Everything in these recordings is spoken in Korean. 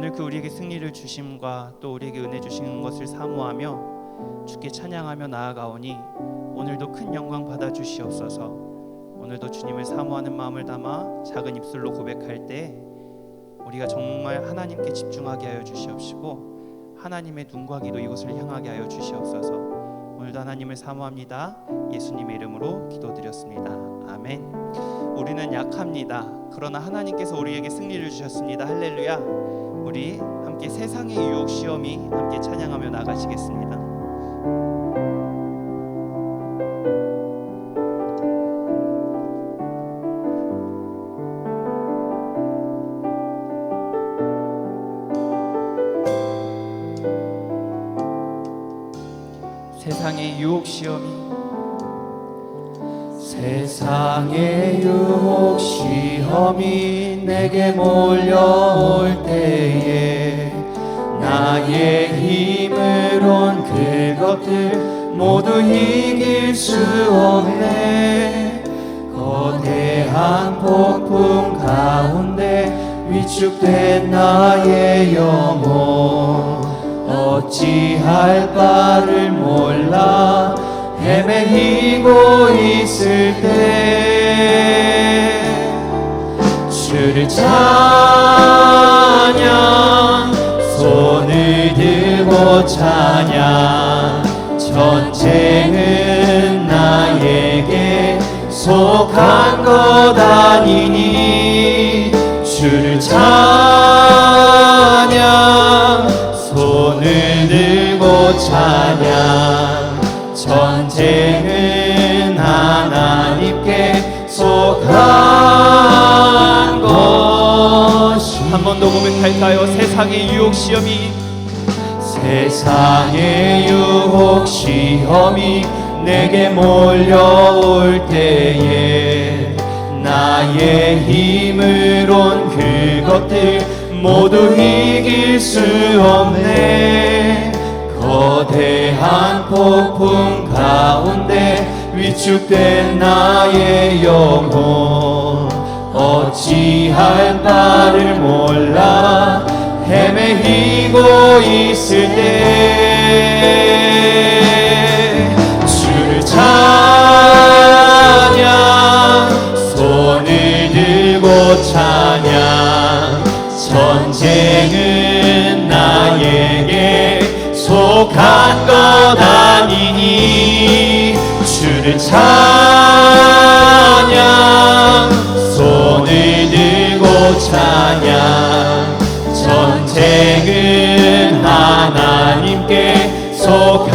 오늘 그 우리에게 승리를 주심과 또 우리에게 은혜 주시는 것을 사모하며 주께 찬양하며 나아가오니 오늘도 큰 영광 받아 주시옵소서. 오늘도 주님을 사모하는 마음을 담아 작은 입술로 고백할 때 우리가 정말 하나님께 집중하게 하여 주시옵시고 하나님의 눈과 귀도 이곳을 향하게 하여 주시옵소서. 오늘도 하나님을 사모합니다. 예수님의 이름으로 기도드렸습니다. 아멘. 우리는 약합니다. 그러나 하나님께서 우리에게 승리를 주셨습니다. 할렐루야. 우리 함께 세상의 유혹 시험이 함께 찬양하며 나가시겠습니다. 세상의 유혹 시험이 세상의 유혹 시험이 내게 몰려올 때에 나의 힘으론 그것들 모두 이길 수 없네. 거대한 폭풍 가운데 위축된 나의 영혼 어찌할 바를 몰라 헤매이고 있을 때 주를 찬양 손을 들고 찬양 전쟁은 나에게 속한 것 아니니 주를 찬양 손을 들고 찬양 전쟁은 하나님께 속한 것이. 한 번 더 고백할까요? 세상의 유혹 시험이 세상의 유혹 시험이 내게 몰려올 때에 나의 힘으론 그것들 모두 이길 수 없네. 거대한 폭풍 가운데 위축된 나의 영혼 어찌할 바를 몰라 헤매이고 있을 때 주를 찬양 손을 들고 찬양 전쟁은 나에게 속한 것 아니니 주를 찬양 손을 들고 찬양 전쟁은 하나님께 속한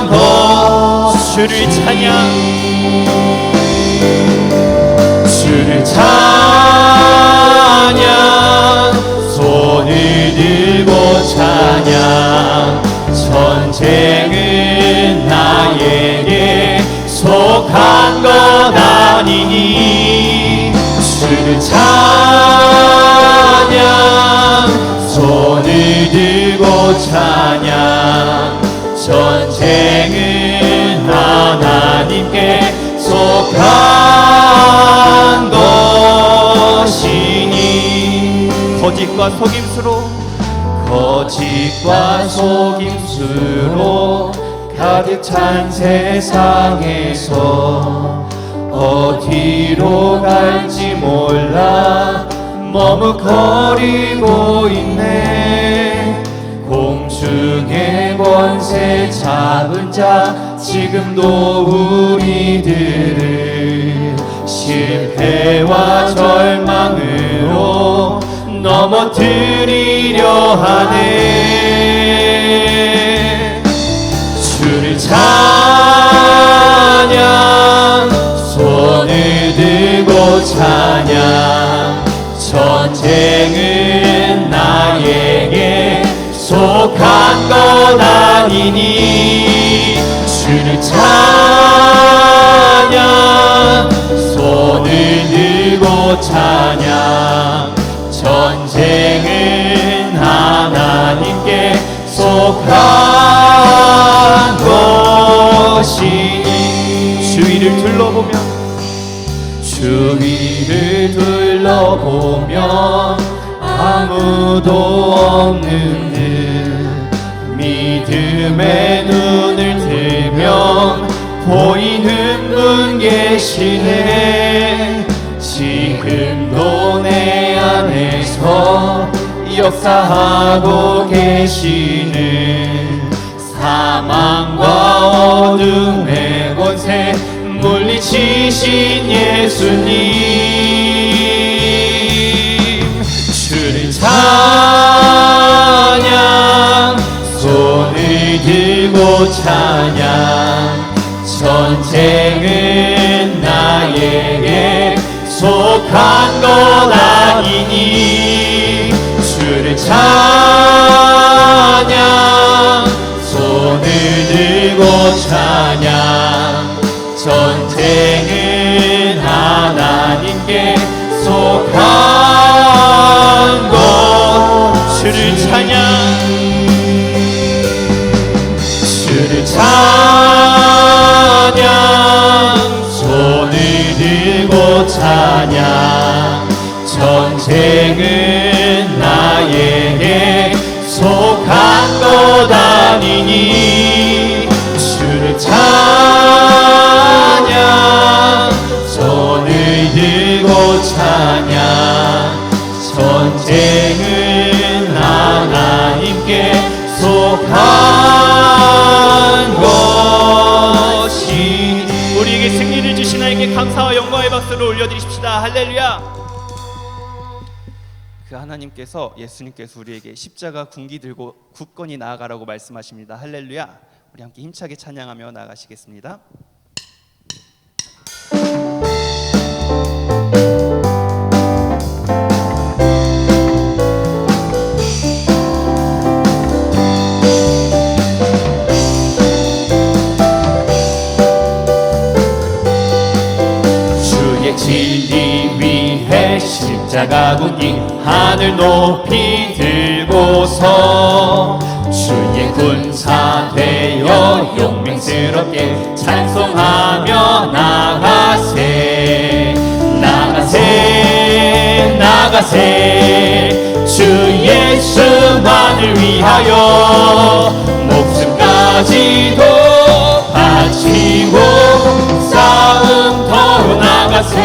것. 주를 찬양 주를 찬양 손을 들고 찬양 전쟁은 나에게 속한 것 아니니 주를 찬양 손을 들고 찬양 전쟁은 하나님께 속한 것이니. 거짓과 속임수로 가득 찬 세상에서 어디로 갈지 몰라 머뭇거리고 있네. 공중의 권세 잡은 자 지금도 우리들을 실패와 절망으로 넘어뜨리려 하네. 주를 찬양 손을 들고 찬양 전쟁은 나에게 속한 것 아니니 주를 찬양 손을 들고 찬양 전쟁은 하나님께 속한 것이니. 주위를 둘러보며 주위를 둘러보면 아무도 없는 듯 믿음의 눈을 뜨면 보이는 분 계시네. 지금도 내 안에서 역사하고 계시는 사망과 어둠의 권세 물리치신 예수님. 주를 찬양, 손을 들고 찬양. 전쟁은 나에게 속한 것 아니니. 주를 찬양, 손을 들고 찬양. 전쟁은 하나님께 속한 것. 주를 찬양, 주를 찬양, 손을 들고 찬양. 전쟁은 나에게 속한 것 아니니. 주를 찬양, 손을 들고 찬양. 전쟁은 하나님께 속한 것이. 우리에게 승리를 주신 하나님께 감사와 영광의 박수를 올려드리십시다. 할렐루야. 그 하나님께서, 예수님께서 우리에게 십자가 군기 들고 굳건히 나아가라고 말씀하십니다. 할렐루야. 우리 함께 힘차게 찬양하며 나아가시겠습니다. 주의 진리 위해 십자가 군기 하늘 높이 들고서 주의 군사 되어 용맹스럽게 찬송하며 나가세. 나가세, 나가세. 주 예수만을 위하여 목숨까지도 바치고 싸움터로 나가세.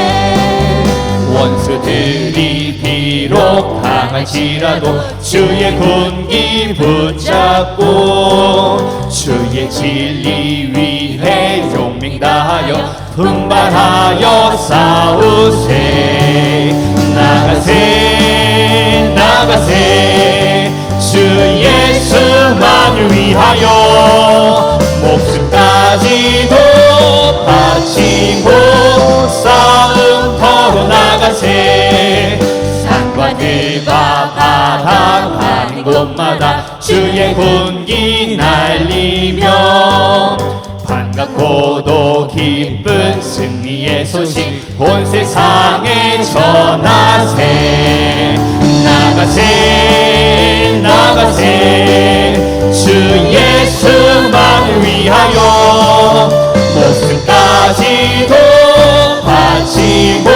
원수들이 비록 강할지라도 주의 군기 붙잡고 주의 진리 위해 용맹 다하여 분발하여 싸우세. 나가세, 나가세. 주 예수만을 위하여 목숨까지도 바치고 싸움터로 나가세. 산과 들과 바다 가는 곳마다 주의 군기 날리며 반갑고도 기쁜 승리의 소식 온 세상에 전하세. 나가세, 나가세. 주 예수만을 위하여 목숨까지도 바치고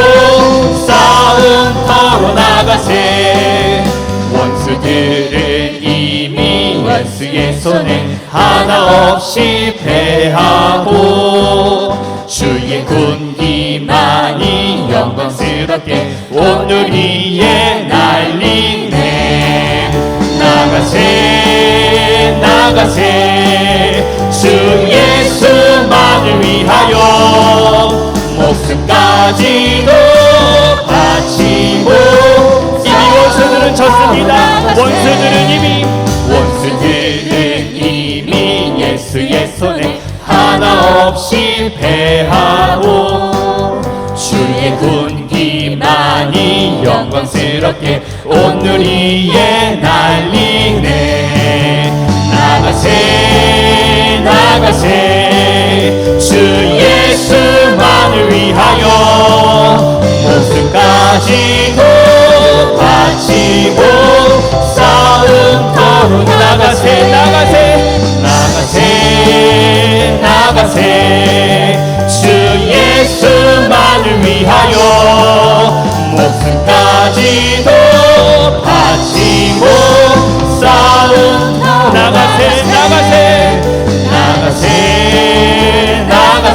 싸움터로 나가세. 원수들은 이미 원수의 손에 하나 없이 패하고 주의 군기만이 영광스럽게 온 누리에 날리네. 나가세, 나가세. 주 예수만을 위하여 목숨까지도 바치고. 이미 원수들은 졌습니다. 원수들은 이미 예수의 손에 하나 없이 패하고 주의 군기만이 영광스럽게 온 누리에 날리네. 나가세, 나가세. 주 예수만을 위하여 목숨까지도 바치고 싸움터로 나가세. 나가세, 나가세, 나가세. 주 예수만을 위하여 목숨까지도 바치고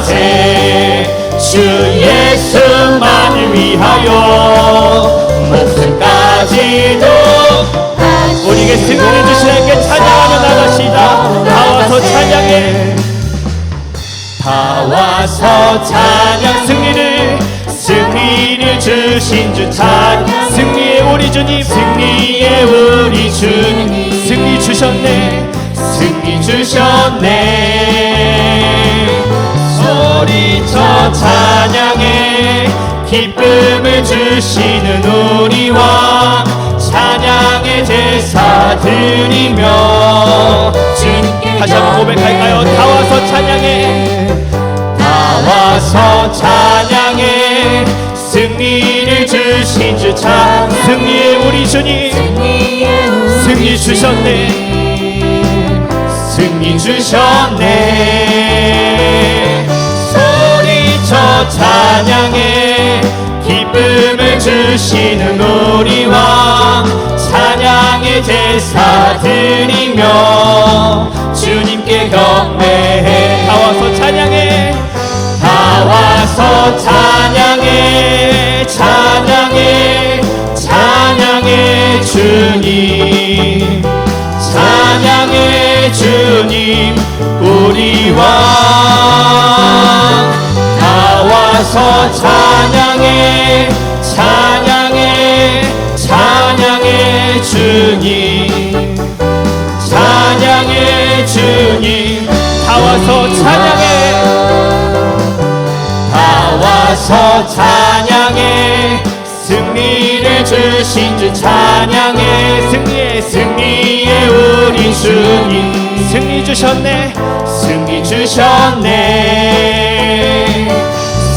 나아가세 주 예수만을 위하여 목숨까지도 우리에게 승리를 주신 하나님께 찬양하며 나가시다. 다 와서 찬양해. 다 와서 찬양. 승리를 주신 주 찬양. 승리의 우리 주님, 승리의 우리 주님, 승리 주셨네, 승리 주셨네. 소리쳐 찬양해. 기쁨을 주시는 우리 왕, 찬양의 제사 드리며 주님께 다시 한번 고백할까요? 다 와서 찬양해. 다 와서 찬양해. 승리를 주신 주 찬. 승리의 우리 주님, 승리 주셨네, 승리 주셨네. 소리쳐 찬양해. 기쁨을 주시는 우리 왕, 찬양의 제사 드리며 주님께 경배해. 다 와서 찬양해. 다 와서 찬양해. 찬양해. 찬양해 주님, 찬양해 주님 우리 왕. 다 와서 찬양해. 찬양해. 찬양해 주님, 찬양해 주님. 다 와서 찬양해. 다 와서 찬양해. 승리를 주신 주 찬양해. 승리의 우리 주님, 승리 주셨네, 승리 주셨네.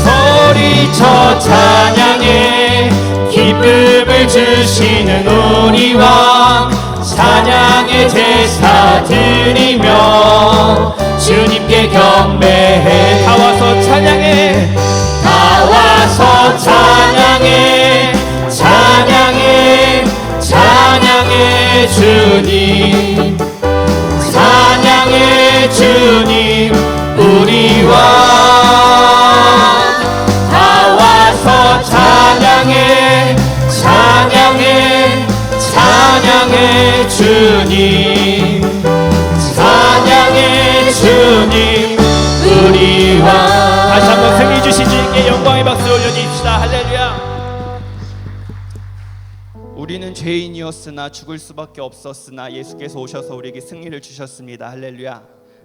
소리쳐 찬양해. 기쁨을 주시는 우리 왕, 찬양의 제사 드리며 주님께 경배해. 다 와서 찬양해. 다 와서 찬양해. 찬양해. 찬양해 주님, 찬양해 주님 우리 왕. 다 와서 찬양해. 찬양해. 찬양해 주님, 찬양해 주님 우리 왕. 다시 한번 승리 주신 주님께 영광의 박수 올려드립시다. 할렐루야. 우리는 죄인이었으나 죽을 수밖에 없었으나 예수께서 오셔서 우리에게 승리를 주셨습니다. 할렐루야.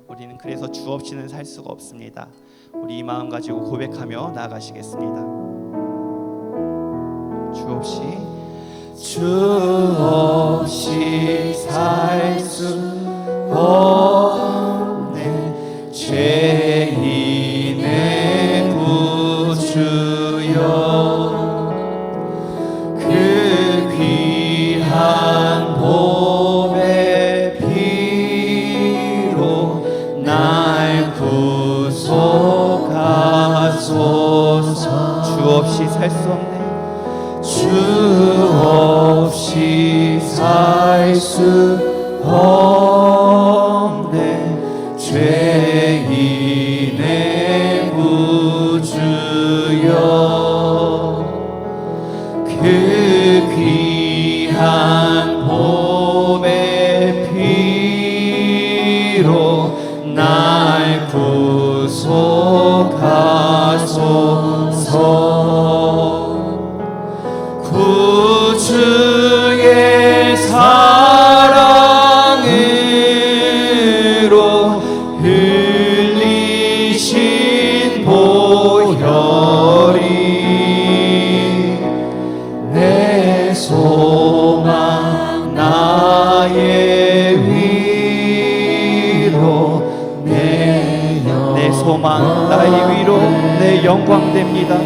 우리는 그래서 주 없이는 살 수가 없습니다. 우리 이 마음 가지고 고백하며 나아가시겠습니다. 주 없이 살 수 없네. 죄인의 구주여, 그 귀한 보배 피로 날 구속하소서. 주 없이 살 수 없네. 주 없이 살 수 없네. 죄인의 구주여, 그 귀한 보배 피로 날 구속하소서. 구주의 사랑으로 흘리신 보혈이 내 소망 나의 위로, 내 소망 나의 위로, 내 영광 됩니다.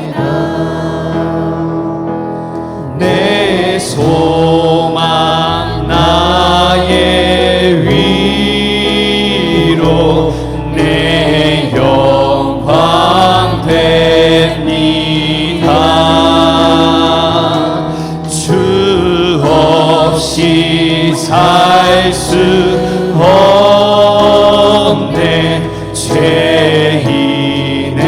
내 소망 나의 위로, 내 영광 됩니다. 주 없이 살 수 없네. 죄인의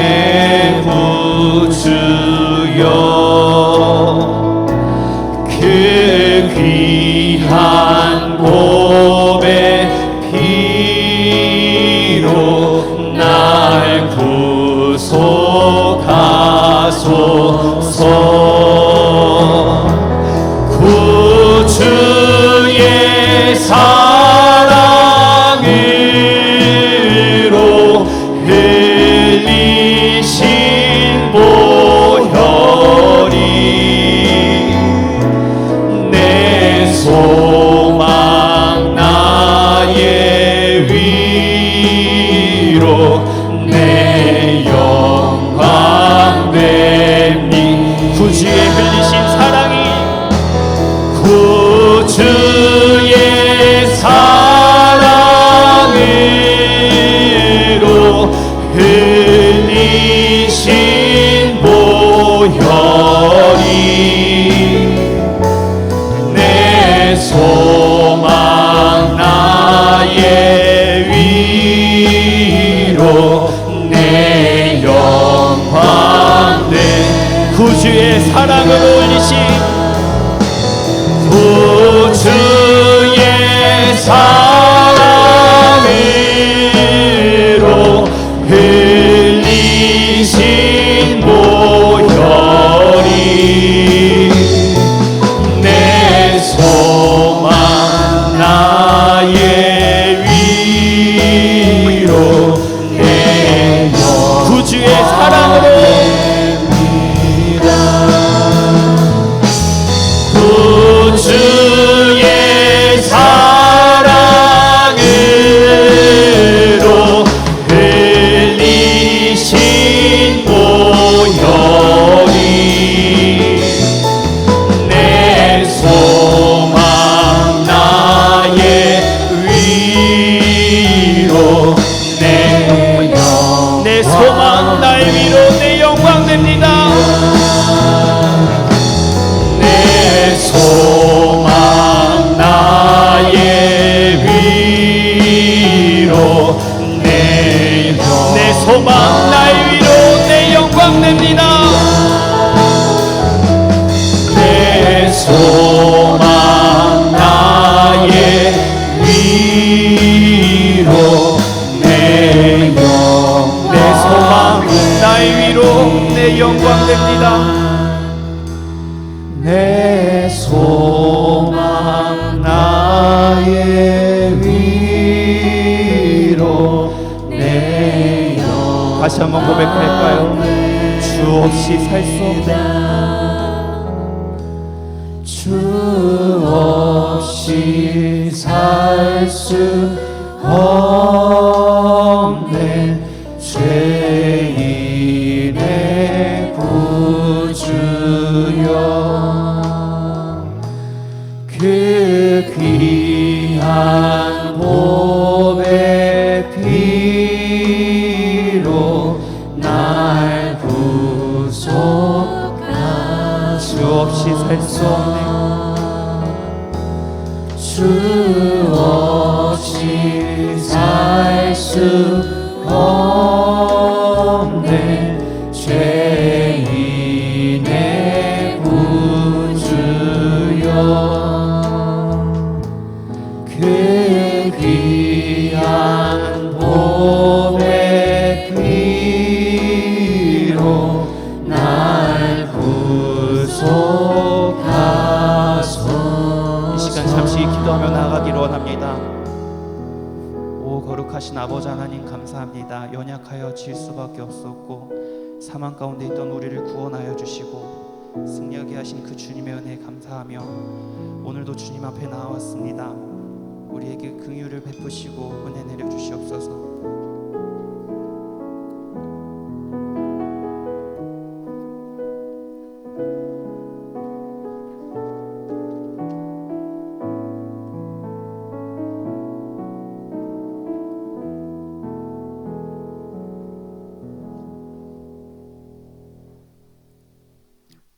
소망 나의 위로 내 영광 내 구주의 사랑을 올리신 구주의 사랑으로 흘리신 보혈이 내 소망 나의 위로 내 구주의 사랑으로 구주의 사랑으로 흘리신 보혈이 내 소망 나의 위로 내 소망 나의 위로 내 영광 됩니다. 내 소망 나의 위로 내 소망 나의 위로 내 영광 됩니다. 내 소망 나의 위로 내 소망 나의 위로 내 영광 됩니다. 내 소망 나의 위로 내 영광 다시 한번 고백할까요? 주 없이 살 수 없네 주 없이 살 수 없네 죄인의 구주여 그 귀한 보배 피로 날 구속하 주 없이 살 수 없네 주 없이 살 수 없네 죄인의 구주여 그 귀한 보배 피로 날 구속하소서. 이 시간 잠시 기도하며 나아가기를 원합니다. 오 거룩하신 아버지 하나님 감사합니다. 연약하여 질 수밖에 없었고 사망 가운데 있던 우리를 구원하여 주시고 승리하게 하신 그 주님의 은혜에 감사하며 오늘도 주님 앞에 나왔습니다. 우리에게 긍휼을 베푸시고 은혜 내려 주시옵소서.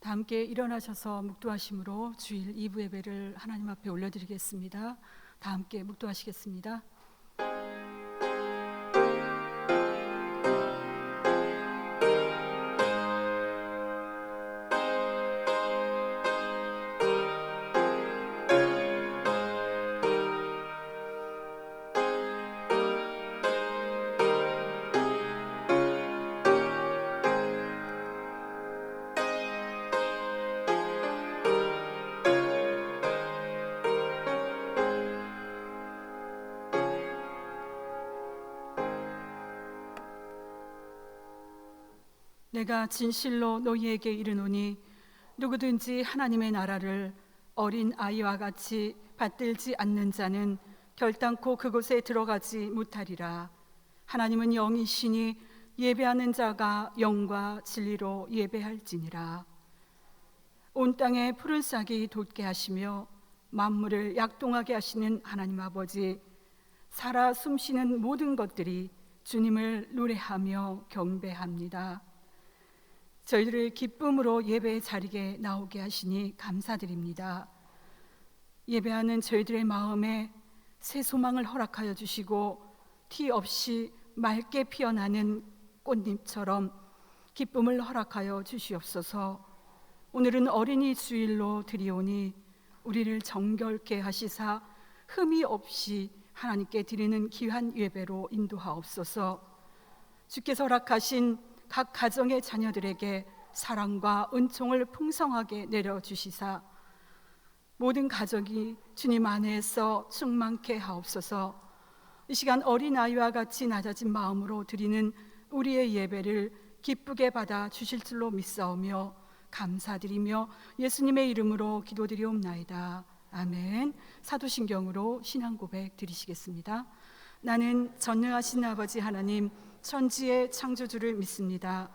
다 함께 일어나셔서 묵도하심으로 주일 2부 예배를 하나님 앞에 올려드리겠습니다. 다 함께 묵도하시겠습니다. 내가 진실로 너희에게 이르노니 누구든지 하나님의 나라를 어린 아이와 같이 받들지 않는 자는 결단코 그곳에 들어가지 못하리라. 하나님은 영이시니 예배하는 자가 영과 진리로 예배할지니라. 온 땅에 푸른 싹이 돋게 하시며 만물을 약동하게 하시는 하나님 아버지, 살아 숨쉬는 모든 것들이 주님을 노래하며 경배합니다. 저희들을 기쁨으로 예배의 자리에 나오게 하시니 감사드립니다. 예배하는 저희들의 마음에 새 소망을 허락하여 주시고 티 없이 맑게 피어나는 꽃잎처럼 기쁨을 허락하여 주시옵소서. 오늘은 어린이 주일로 드리오니 우리를 정결케 하시사 흠이 없이 하나님께 드리는 귀한 예배로 인도하옵소서. 주께서 허락하신 각 가정의 자녀들에게 사랑과 은총을 풍성하게 내려주시사 모든 가족이 주님 안에서 충만케 하옵소서. 이 시간 어린아이와 같이 낮아진 마음으로 드리는 우리의 예배를 기쁘게 받아 주실 줄로 믿사오며 감사드리며 예수님의 이름으로 기도드리옵나이다. 아멘. 사도신경으로 신앙 고백 드리시겠습니다. 나는 전능하신 아버지 하나님 천지의 창조주를 믿습니다.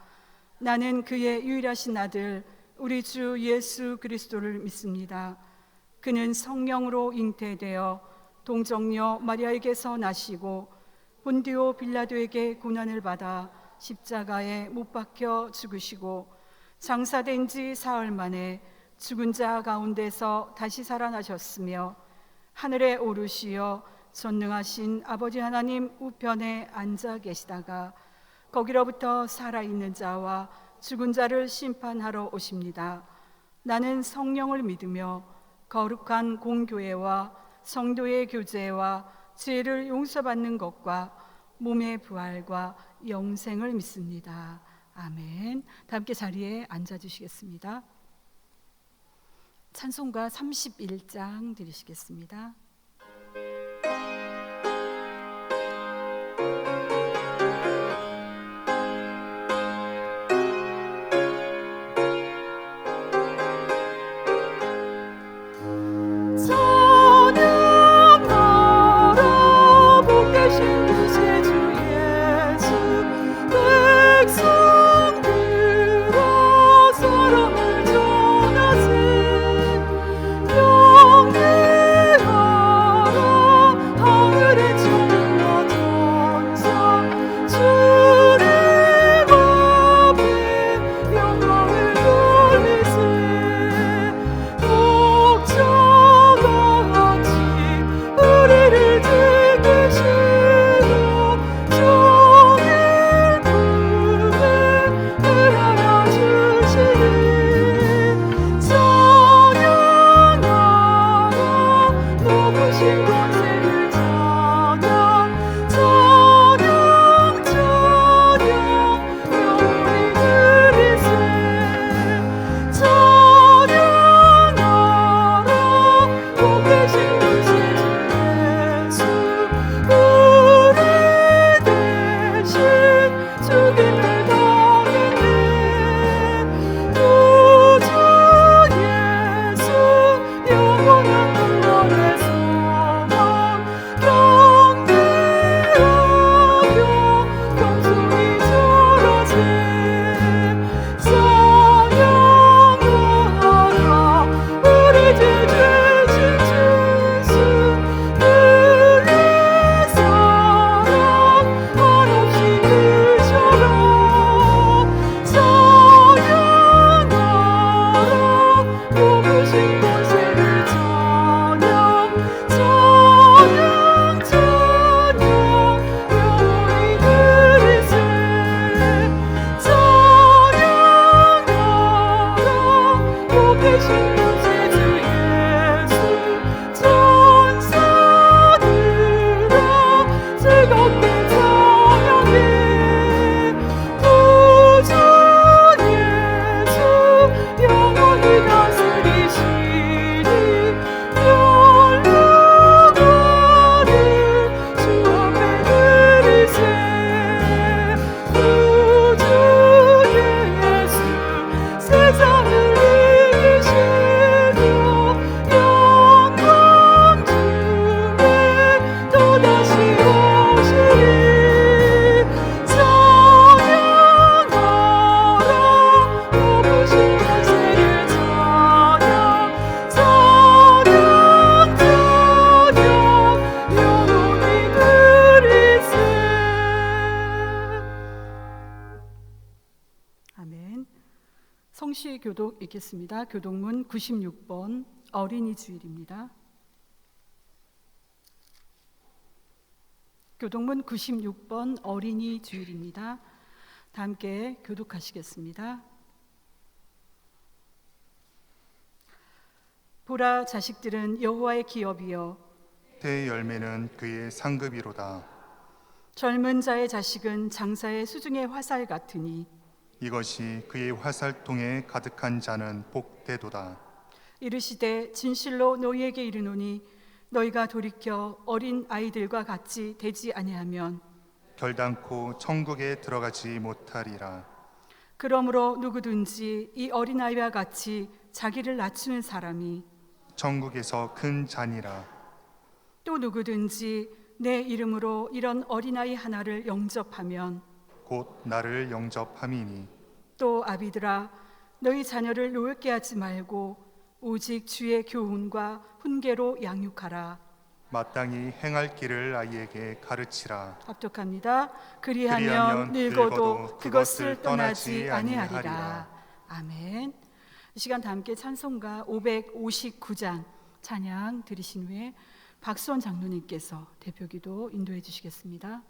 나는 그의 유일하신 아들 우리 주 예수 그리스도를 믿습니다. 그는 성령으로 잉태되어 동정녀 마리아에게서 나시고 본디오 빌라도에게 고난을 받아 십자가에 못 박혀 죽으시고 장사된 지 사흘 만에 죽은 자 가운데서 다시 살아나셨으며 하늘에 오르시어 전능하신 아버지 하나님 우편에 앉아 계시다가 거기로부터 살아있는 자와 죽은 자를 심판하러 오십니다. 나는 성령을 믿으며 거룩한 공교회와 성도의 교제와 죄를 용서받는 것과 몸의 부활과 영생을 믿습니다. 아멘. 다 함께 자리에 앉아주시겠습니다. 찬송가 31장 드리시겠습니다. 성시 교독 읽겠습니다. 교독문 96번 어린이 주일입니다. 교독문 96번 어린이 주일입니다. 다 함께 교독하시겠습니다. 보라, 자식들은 여호와의 기업이요 때의 열매는 그의 상급이로다. 젊은 자의 자식은 장사의 수중의 화살 같으니 이것이 그의 화살통에 가득한 자는 복되도다. 이르시되 진실로 너희에게 이르노니 너희가 돌이켜 어린 아이들과 같이 되지 아니하면 결단코 천국에 들어가지 못하리라. 그러므로 누구든지 이 어린아이와 같이 자기를 낮추는 사람이 천국에서 큰 자니라. 또 누구든지 내 이름으로 이런 어린아이 하나를 영접하면 곧 나를 영접함이니 또 아비들아 너희 자녀를 노엽게 하지 말고 오직 주의 교훈과 훈계로 양육하라. 마땅히 행할 길을 아이에게 가르치라. 합독합니다. 그리하면 늙어도 그것을 떠나지 아니하리라. 아멘. 이 시간 다 함께 찬송가 559장 찬양 들으신 후에 박수원 장로님께서 대표기도 인도해 주시겠습니다.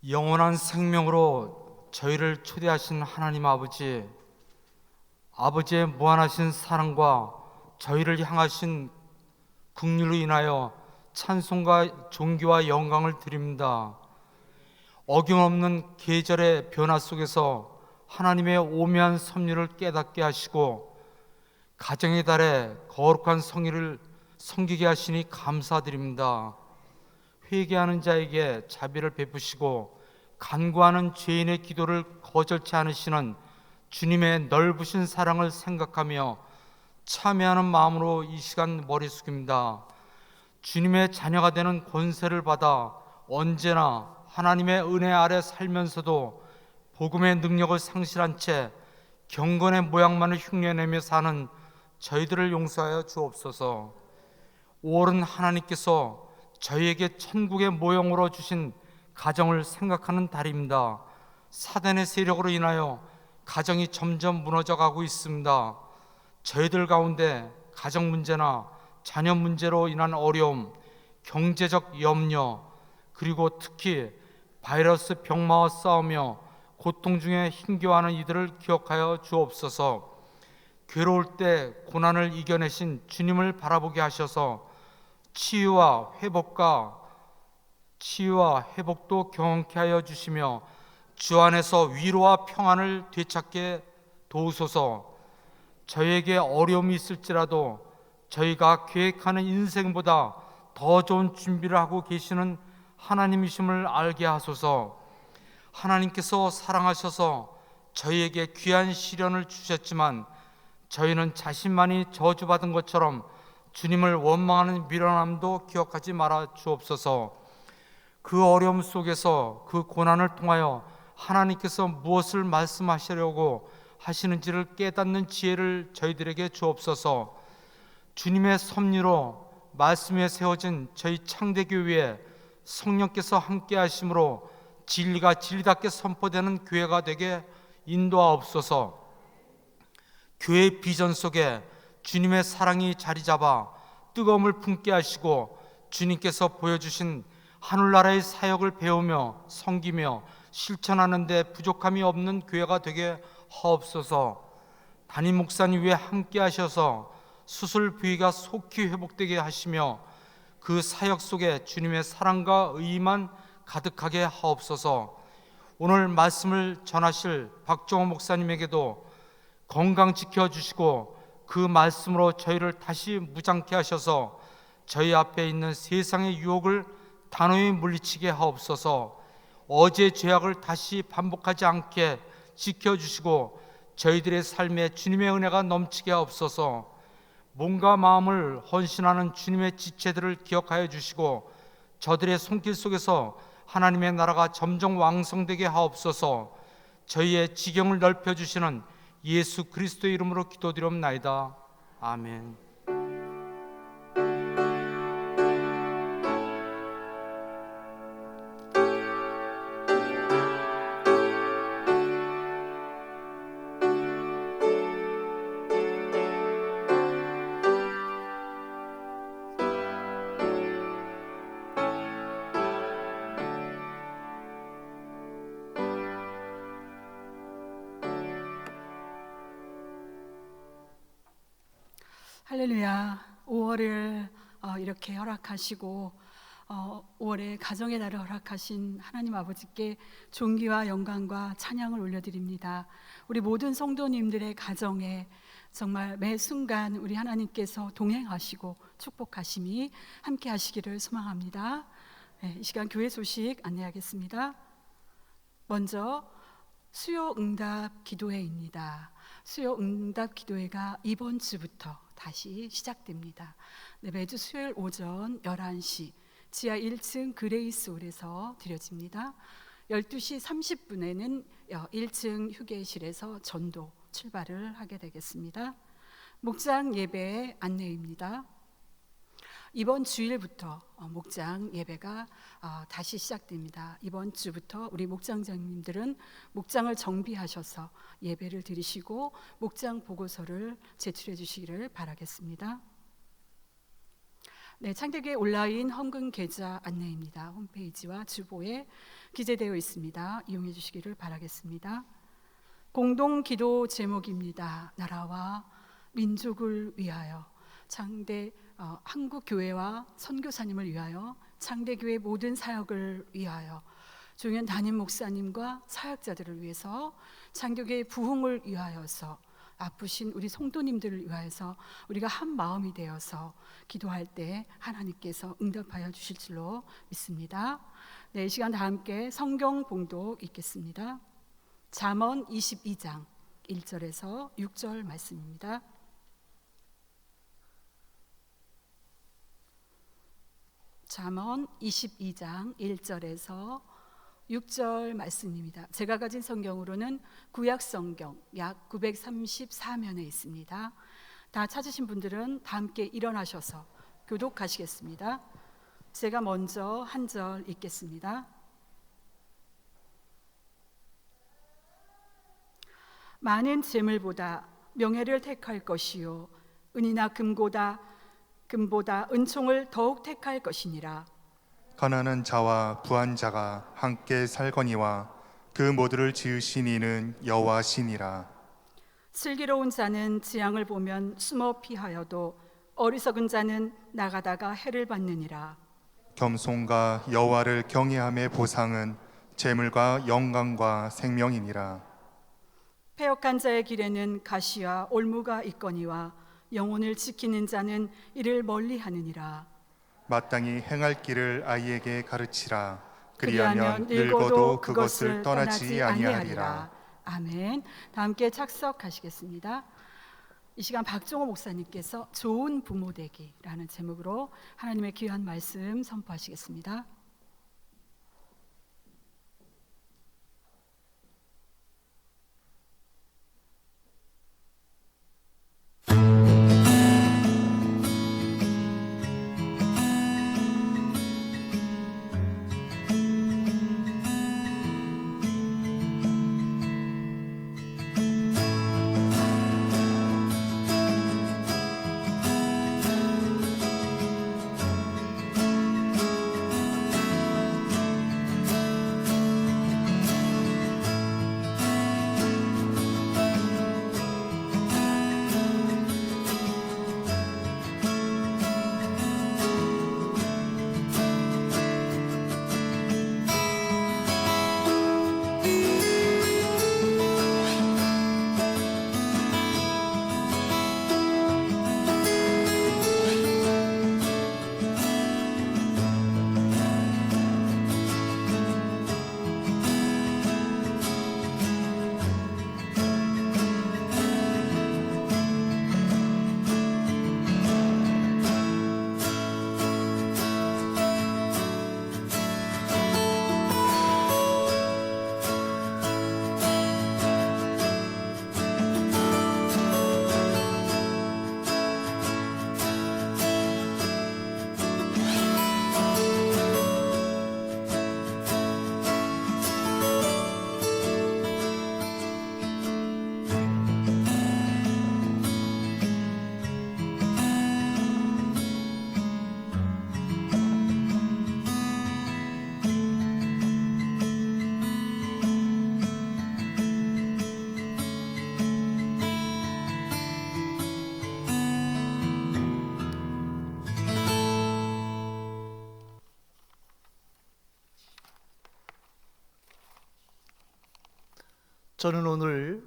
영원한 생명으로 저희를 초대하신 하나님 아버지, 아버지의 무한하신 사랑과 저희를 향하신 긍휼로 인하여 찬송과 존귀와 영광을 드립니다. 어김없는 계절의 변화 속에서 하나님의 오묘한 섭리를 깨닫게 하시고 가정의 달에 거룩한 성의를 섬기게 하시니 감사드립니다. 회개하는 자에게 자비를 베푸시고 간구하는 죄인의 기도를 거절치 않으시는 주님의 넓으신 사랑을 생각하며 참여하는 마음으로 이 시간 머리 숙입니다. 주님의 자녀가 되는 권세를 받아 언제나 하나님의 은혜 아래 살면서도 복음의 능력을 상실한 채 경건의 모양만을 흉내내며 사는 저희들을 용서하여 주옵소서. 5월은 하나님께서 저희에게 천국의 모형으로 주신 가정을 생각하는 달입니다. 사단의 세력으로 인하여 가정이 점점 무너져 가고 있습니다. 저희들 가운데 가정 문제나 자녀 문제로 인한 어려움, 경제적 염려, 그리고 특히 바이러스 병마와 싸우며 고통 중에 힘겨워하는 이들을 기억하여 주옵소서. 괴로울 때 고난을 이겨내신 주님을 바라보게 하셔서 치유와 회복도 경험케 하여 주시며 주 안에서 위로와 평안을 되찾게 도우소서. 저희에게 어려움이 있을지라도 저희가 계획하는 인생보다 더 좋은 준비를 하고 계시는 하나님이심을 알게 하소서. 하나님께서 사랑하셔서 저희에게 귀한 시련을 주셨지만 저희는 자신만이 저주받은 것처럼 주님을 원망하는 미련함도 기억하지 말아 주옵소서. 그 어려움 속에서 그 고난을 통하여 하나님께서 무엇을 말씀하시려고 하시는지를 깨닫는 지혜를 저희들에게 주옵소서. 주님의 섭리로 말씀에 세워진 저희 창대교회에 성령께서 함께 하심으로 진리가 진리답게 선포되는 교회가 되게 인도하옵소서. 교회의 비전 속에 주님의 사랑이 자리 잡아 뜨거움을 품게 하시고 주님께서 보여주신 하늘나라의 사역을 배우며 섬기며 실천하는 데 부족함이 없는 교회가 되게 하옵소서. 담임 목사님 위에 함께 하셔서 수술 부위가 속히 회복되게 하시며 그 사역 속에 주님의 사랑과 의의만 가득하게 하옵소서. 오늘 말씀을 전하실 박정호 목사님에게도 건강 지켜주시고 그 말씀으로 저희를 다시 무장케 하셔서 저희 앞에 있는 세상의 유혹을 단호히 물리치게 하옵소서. 어제의 죄악을 다시 반복하지 않게 지켜주시고 저희들의 삶에 주님의 은혜가 넘치게 하옵소서. 몸과 마음을 헌신하는 주님의 지체들을 기억하여 주시고 저들의 손길 속에서 하나님의 나라가 점점 왕성되게 하옵소서. 저희의 지경을 넓혀주시는 예수 그리스도의 이름으로 기도드리옵나이다. 아멘. 할렐루야. 5월을 이렇게 허락하시고 5월에 가정의 날을 허락하신 하나님 아버지께 존귀와 영광과 찬양을 올려드립니다. 우리 모든 성도님들의 가정에 정말 매 순간 우리 하나님께서 동행하시고 축복하심이 함께 하시기를 소망합니다. 이 시간 교회 소식 안내하겠습니다. 먼저 수요 응답 기도회입니다. 수요 응답 기도회가 이번 주부터 다시 시작됩니다. 매주 수요일 오전 11시 지하 1층 그레이스홀에서 드려집니다. 12시 30분에는 1층 휴게실에서 전도 출발을 하게 되겠습니다. 목장 예배 안내입니다. 이번 주일부터 목장 예배가 다시 시작됩니다. 이번 주부터 우리 목장장님들은 목장을 정비하셔서 예배를 드리시고 목장 보고서를 제출해 주시기를 바라겠습니다. 네, 창대교회 온라인 헌금 계좌 안내입니다. 홈페이지와 주보에 기재되어 있습니다. 이용해 주시기를 바라겠습니다. 공동 기도 제목입니다. 나라와 민족을 위하여, 창대 한국 교회와 선교사님을 위하여, 창대교회 모든 사역을 위하여, 종현 담임 목사님과 사역자들을 위해서, 창대교회 부흥을 위하여서, 아프신 우리 성도님들을 위하여서 우리가 한 마음이 되어서 기도할 때 하나님께서 응답하여 주실 줄로 믿습니다. 네, 이 시간 다 함께 성경 봉독 읽겠습니다. 잠언 22장 1절에서 6절 말씀입니다. 잠언 22장 1절에서 6절 말씀입니다. 제가 가진 성경으로는 구약 성경 약 934면에 있습니다. 다 찾으신 분들은 다 함께 일어나셔서 교독하시겠습니다. 제가 먼저 한 절 읽겠습니다. 많은 재물보다 명예를 택할 것이요, 은이나 금보다 은총을 더욱 택할 것이니라. 가난한 자와 부한 자가 함께 살거니와 그 모두를 지으신 이는 여호와시니라. 슬기로운 자는 재앙을 보면 숨어 피하여도 어리석은 자는 나가다가 해를 받느니라. 겸손과 여호와를 경외함의 보상은 재물과 영광과 생명이니라. 패역한 자의 길에는 가시와 올무가 있거니와 영혼을 지키는 자는 이를 멀리하느니라. 마땅히 행할 길을 아이에게 가르치라. 그리하면 그리하면 늙어도 그것을 떠나지 아니하리라. 아멘. 다 함께 착석하시겠습니다. 이 시간 박종호 목사님께서 좋은 부모 되기라는 제목으로 하나님의 귀한 말씀 선포하시겠습니다. 저는 오늘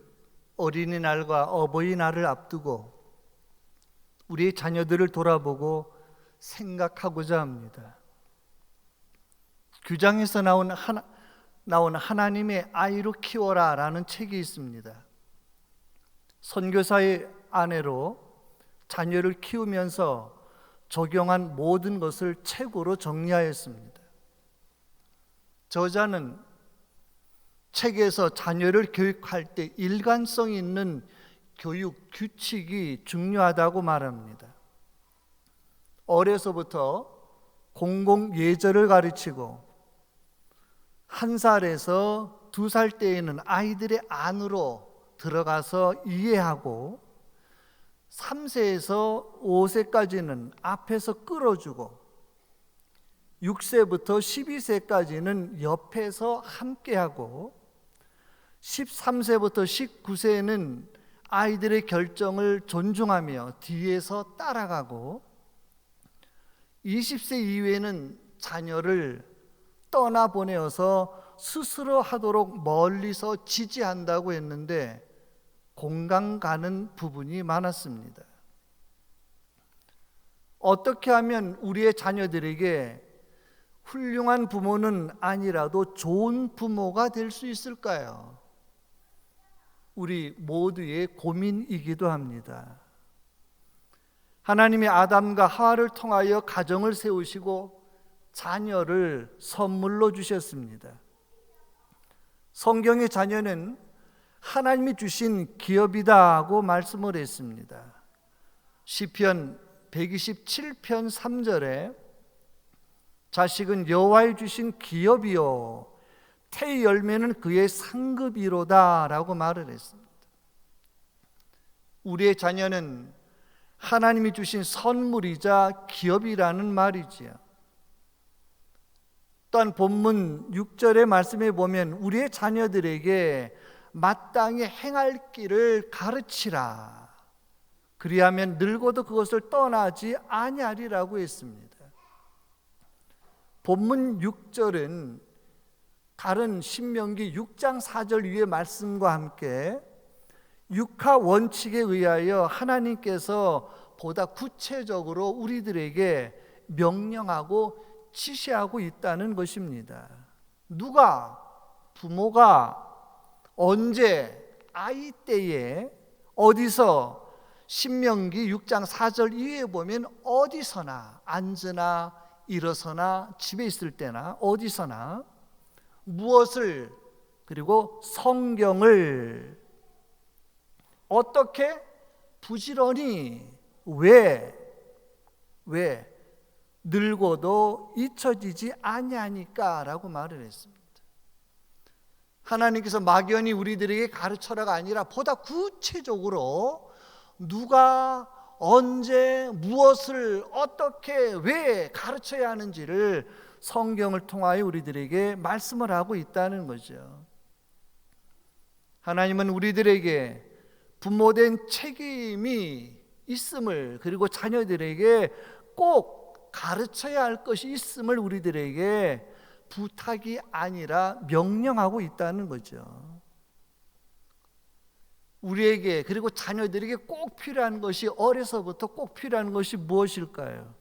어린이날과 어버이날을 앞두고 우리 자녀들을 돌아보고 생각하고자 합니다. 규장에서 나온 하나님의 아이로 키워라 라는 책이 있습니다. 선교사의 아내로 자녀를 키우면서 적용한 모든 것을 책으로 정리하였습니다. 저자는 책에서 자녀를 교육할 때 일관성 있는 교육 규칙이 중요하다고 말합니다. 어려서부터 공공 예절을 가르치고 1살에서 2살 때에는 아이들의 안으로 들어가서 이해하고 3세에서 5세까지는 앞에서 끌어주고 6세부터 12세까지는 옆에서 함께하고 13세부터 19세는 아이들의 결정을 존중하며 뒤에서 따라가고 20세 이후에는 자녀를 떠나보내어서 스스로 하도록 멀리서 지지한다고 했는데 공감 가는 부분이 많았습니다. 어떻게 하면 우리의 자녀들에게 훌륭한 부모는 아니라도 좋은 부모가 될 수 있을까요? 우리 모두의 고민이기도 합니다. 하나님이 아담과 하와를 통하여 가정을 세우시고 자녀를 선물로 주셨습니다. 성경의 자녀는 하나님이 주신 기업이다고 말씀을 했습니다. 시편 127편 3절에 자식은 여호와의 주신 기업이요 태의 열매는 그의 상급이로다 라고 말을 했습니다. 우리의 자녀는 하나님이 주신 선물이자 기업이라는 말이지요. 또한 본문 6절의 말씀에 보면 우리의 자녀들에게 마땅히 행할 길을 가르치라. 그리하면 늙어도 그것을 떠나지 아니하리라고 했습니다. 본문 6절은 다른 신명기 6장 4절 위의 말씀과 함께 육하 원칙에 의하여 하나님께서 보다 구체적으로 우리들에게 명령하고 지시하고 있다는 것입니다. 누가, 부모가 언제, 아이 때에 어디서 신명기 6장 4절 이후에 보면 어디서나 앉으나 일어서나 집에 있을 때나 어디서나 무엇을 그리고 성경을 어떻게 부지런히 왜 늙어도 잊혀지지 아니하니까라고 말을 했습니다. 하나님께서 막연히 우리들에게 가르쳐라가 아니라 보다 구체적으로 누가 언제 무엇을 어떻게 왜 가르쳐야 하는지를 성경을 통하여 우리들에게 말씀을 하고 있다는 거죠. 하나님은 우리들에게 부모된 책임이 있음을 그리고 자녀들에게 꼭 가르쳐야 할 것이 있음을 우리들에게 부탁이 아니라 명령하고 있다는 거죠. 우리에게 그리고 자녀들에게 꼭 필요한 것이 어려서부터 꼭 필요한 것이 무엇일까요?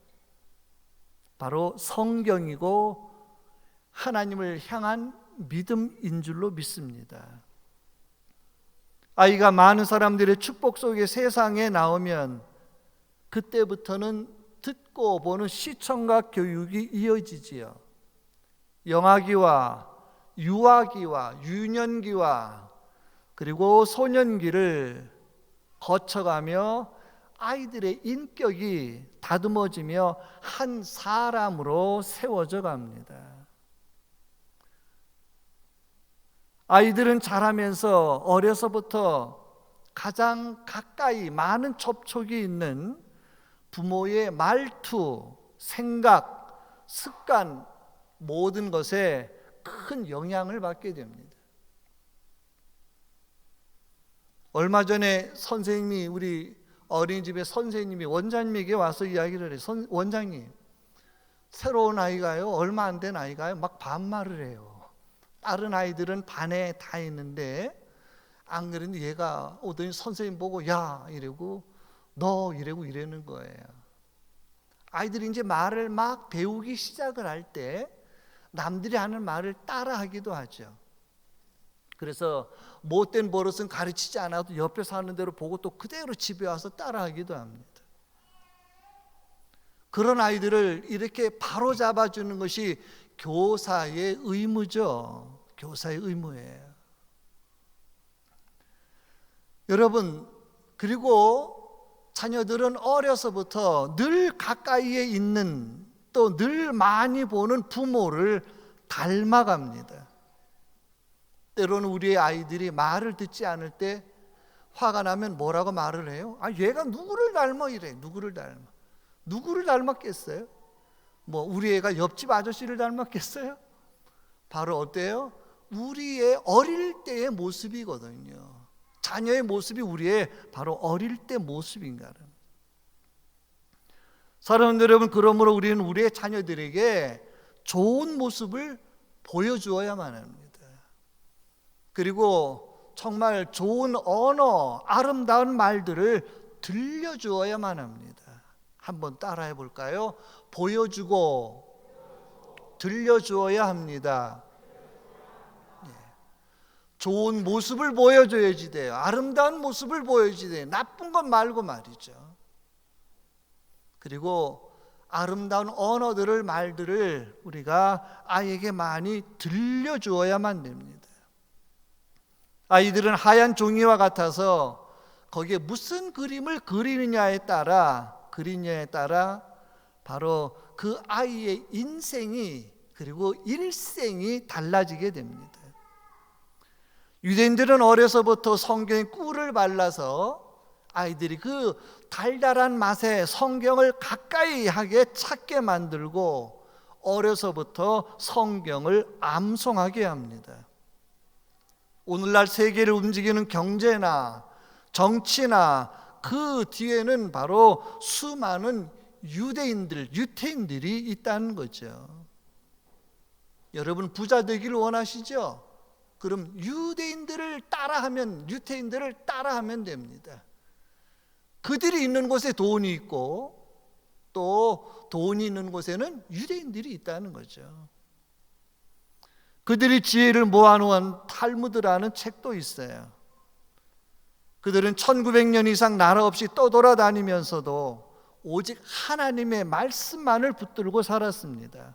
바로 성경이고 하나님을 향한 믿음인 줄로 믿습니다. 아이가 많은 사람들의 축복 속에 세상에 나오면 그때부터는 듣고 보는 시청각 교육이 이어지지요. 영아기와 유아기와 유년기와 그리고 소년기를 거쳐가며 아이들의 인격이 다듬어지며 한 사람으로 세워져 갑니다. 아이들은 자라면서 어려서부터 가장 가까이 많은 접촉이 있는 부모의 말투, 생각, 습관 모든 것에 큰 영향을 받게 됩니다. 얼마 전에 선생님이 우리 어린이집의 선생님이 원장님에게 와서 이야기를 해요. 원장님, 새로운 아이가요, 얼마 안 된 아이가요, 막 반말을 해요. 다른 아이들은 반에 다 있는데 안 그런데 얘가 오더니 선생님 보고 야 이러고 너 이러고 이러는 거예요. 아이들이 이제 말을 막 배우기 시작을 할 때 남들이 하는 말을 따라하기도 하죠. 그래서 못된 버릇은 가르치지 않아도 옆에서 하는 대로 보고 또 그대로 집에 와서 따라하기도 합니다. 그런 아이들을 이렇게 바로 잡아주는 것이 교사의 의무죠. 교사의 의무예요. 여러분, 그리고 자녀들은 어려서부터 늘 가까이에 있는 또 늘 많이 보는 부모를 닮아갑니다. 때로는 우리의 아이들이 말을 듣지 않을 때 화가 나면 뭐라고 말을 해요? 얘가 누구를 닮아 이래. 누구를 닮았겠어요? 뭐 우리 애가 옆집 아저씨를 닮았겠어요? 바로 어때요? 우리의 어릴 때의 모습이거든요. 자녀의 모습이 우리의 바로 어릴 때 모습인가는. 사랑하는 여러분, 그러므로 우리는 우리의 자녀들에게 좋은 모습을 보여주어야만 합니다. 그리고 정말 좋은 언어, 아름다운 말들을 들려주어야만 합니다. 한번 따라해 볼까요? 보여주고 들려주어야 합니다. 좋은 모습을 보여줘야지 돼요. 아름다운 모습을 보여야지 돼요. 나쁜 것 말고 말이죠. 그리고 아름다운 언어들을, 말들을 우리가 아이에게 많이 들려주어야만 됩니다. 아이들은 하얀 종이와 같아서 거기에 무슨 그림을 그리느냐에 따라 바로 그 아이의 인생이 그리고 일생이 달라지게 됩니다. 유대인들은 어려서부터 성경에 꿀을 발라서 아이들이 그 달달한 맛에 성경을 가까이 하게 찾게 만들고 어려서부터 성경을 암송하게 합니다. 오늘날 세계를 움직이는 경제나 정치나 그 뒤에는 바로 수많은 유태인들이 있다는 거죠. 여러분 부자 되기를 원하시죠? 그럼 유태인들을 따라하면 됩니다. 그들이 있는 곳에 돈이 있고 또 돈이 있는 곳에는 유대인들이 있다는 거죠. 그들이 지혜를 모아놓은 탈무드라는 책도 있어요. 그들은 1900년 이상 나라 없이 떠돌아다니면서도 오직 하나님의 말씀만을 붙들고 살았습니다.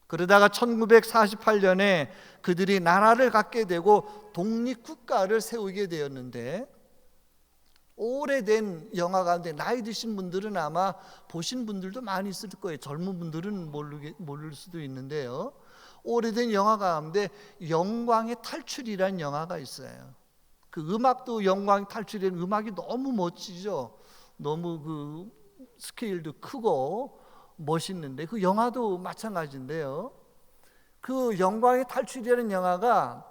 그러다가 1948년에 그들이 나라를 갖게 되고 독립국가를 세우게 되었는데, 오래된 영화 가운데 나이 드신 분들은 아마 보신 분들도 많이 있을 거예요. 젊은 분들은 모를 수도 있는데요. 오래된 영화 가운데 영광의 탈출이라는 영화가 있어요. 그 음악도 영광의 탈출이라는 음악이 너무 멋지죠. 너무 그 스케일도 크고 멋있는데, 그 영화도 마찬가지인데요. 그 영광의 탈출이라는 영화가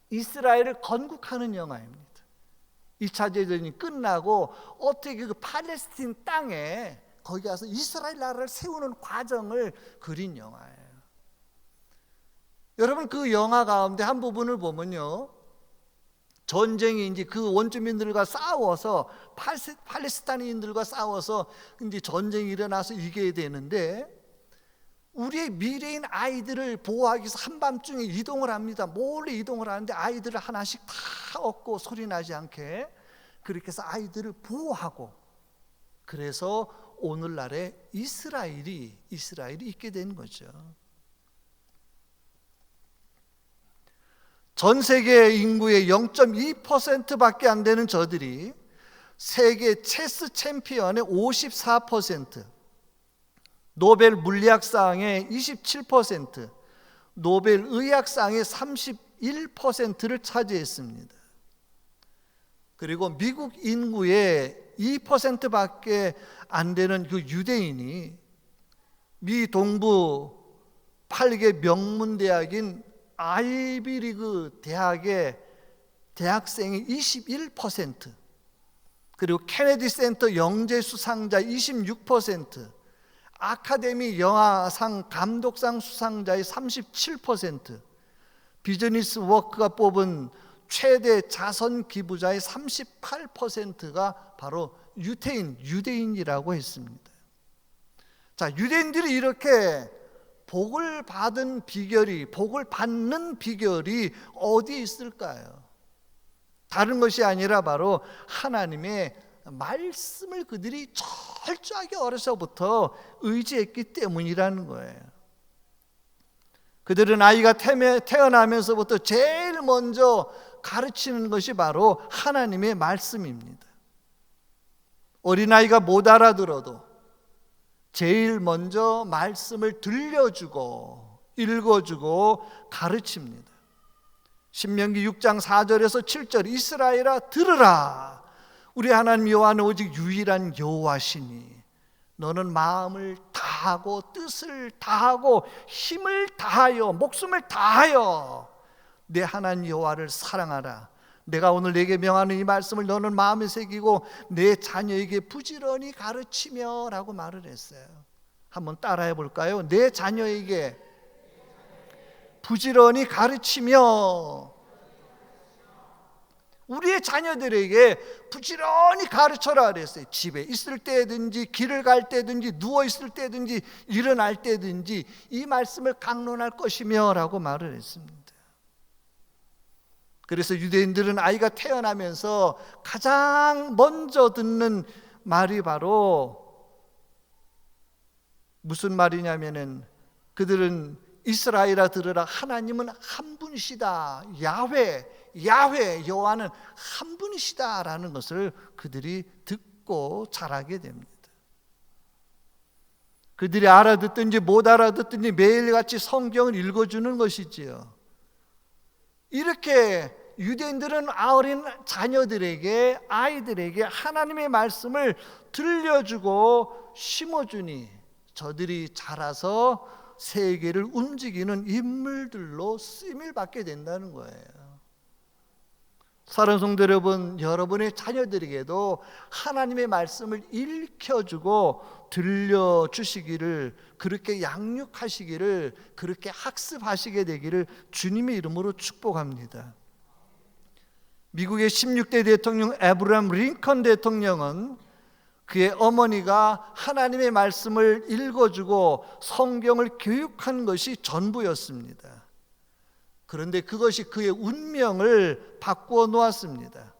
이스라엘을 건국하는 영화입니다. 2차 대전이 끝나고 어떻게 그 팔레스틴 땅에 거기 가서 이스라엘 나라를 세우는 과정을 그린 영화예요. 여러분 그 영화 가운데 한 부분을 보면요, 전쟁이 이제 그 원주민들과 싸워서 팔레스타인들과 싸워서 이제 전쟁이 일어나서 이겨야 되는데, 우리의 미래인 아이들을 보호하기 위해서 한밤중에 이동을 합니다. 몰래 이동을 하는데 아이들을 하나씩 다 얻고 소리 나지 않게 그렇게 해서 아이들을 보호하고, 그래서 오늘날의 이스라엘이 있게 된 거죠. 전 세계 인구의 0.2%밖에 안 되는 저들이 세계 체스 챔피언의 54%, 노벨 물리학상의 27%, 노벨 의학상의 31%를 차지했습니다. 그리고 미국 인구의 2%밖에 안 되는 그 유대인이 미 동부 8개 명문대학인 아이비리그 대학의 대학생이 21%, 그리고 케네디 센터 영재 수상자 26%, 아카데미 영화상 감독상 수상자의 37%, 비즈니스 워크가 뽑은 최대 자선 기부자의 38%가 바로 유대인이라고 했습니다. 자, 유대인들이 이렇게 복을 받는 비결이 어디에 있을까요? 다른 것이 아니라 바로 하나님의 말씀을 그들이 철저하게 어려서부터 의지했기 때문이라는 거예요. 그들은 아이가 태어나면서부터 제일 먼저 가르치는 것이 바로 하나님의 말씀입니다. 어린아이가 못 알아들어도 제일 먼저 말씀을 들려주고 읽어주고 가르칩니다. 신명기 6장 4절에서 7절 이스라엘아 들으라. 우리 하나님 여호와는 오직 유일한 여호와시니 너는 마음을 다하고 뜻을 다하고 힘을 다하여 목숨을 다하여 내 하나님 여호와를 사랑하라. 내가 오늘 내게 명하는 이 말씀을 너는 마음에 새기고 내 자녀에게 부지런히 가르치며 라고 말을 했어요. 한번 따라해 볼까요? 내 자녀에게 부지런히 가르치며, 우리의 자녀들에게 부지런히 가르쳐라 그랬어요. 집에 있을 때든지 길을 갈 때든지 누워 있을 때든지 일어날 때든지 이 말씀을 강론할 것이며 라고 말을 했습니다. 그래서 유대인들은 아이가 태어나면서 가장 먼저 듣는 말이 바로 무슨 말이냐면은 그들은 이스라엘아 들으라. 하나님은 한 분이시다. 야훼 여호와는 한 분이시다라는 것을 그들이 듣고 자라게 됩니다. 그들이 알아듣든지 못 알아듣든지 매일같이 성경을 읽어주는 것이지요. 이렇게 유대인들은 어린 자녀들에게, 아이들에게 하나님의 말씀을 들려주고 심어주니 저들이 자라서 세계를 움직이는 인물들로 쓰임을 받게 된다는 거예요. 사랑하는 성도 여러분, 여러분의 자녀들에게도 하나님의 말씀을 읽혀주고 들려주시기를, 그렇게 양육하시기를, 그렇게 학습하시게 되기를 주님의 이름으로 축복합니다. 미국의 16대 대통령 에브라함 링컨 대통령은 그의 어머니가 하나님의 말씀을 읽어주고 성경을 교육한 것이 전부였습니다. 그런데 그것이 그의 운명을 바꾸어 놓았습니다.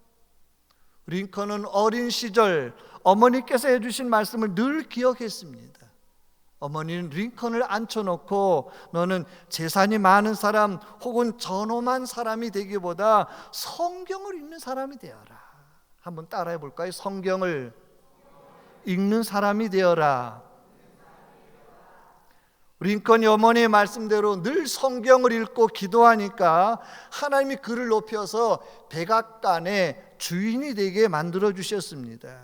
링컨은 어린 시절 어머니께서 해주신 말씀을 늘 기억했습니다. 어머니는 링컨을 앉혀놓고 너는 재산이 많은 사람 혹은 전험한 사람이 되기보다 성경을 읽는 사람이 되어라. 한번 따라해 볼까요? 성경을 읽는 사람이 되어라. 링컨이 어머니의 말씀대로 늘 성경을 읽고 기도하니까 하나님이 그를 높여서 백악관의 주인이 되게 만들어 주셨습니다.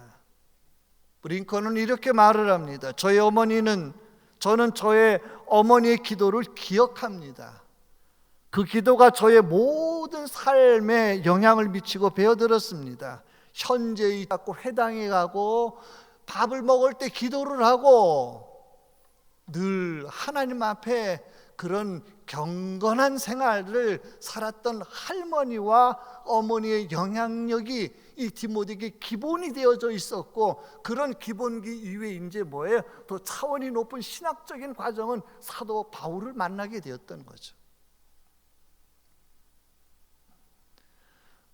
링컨은 이렇게 말을 합니다. 저는 저의 어머니의 기도를 기억합니다. 그 기도가 저의 모든 삶에 영향을 미치고 배어들었습니다. 현재에 자꾸 회당에 가고 밥을 먹을 때 기도를 하고 늘 하나님 앞에 그런 경건한 생활을 살았던 할머니와 어머니의 영향력이 이 디모데에게 기본이 되어져 있었고, 그런 기본기 이후에 이제 뭐예요? 더 차원이 높은 신학적인 과정은 사도 바울을 만나게 되었던 거죠.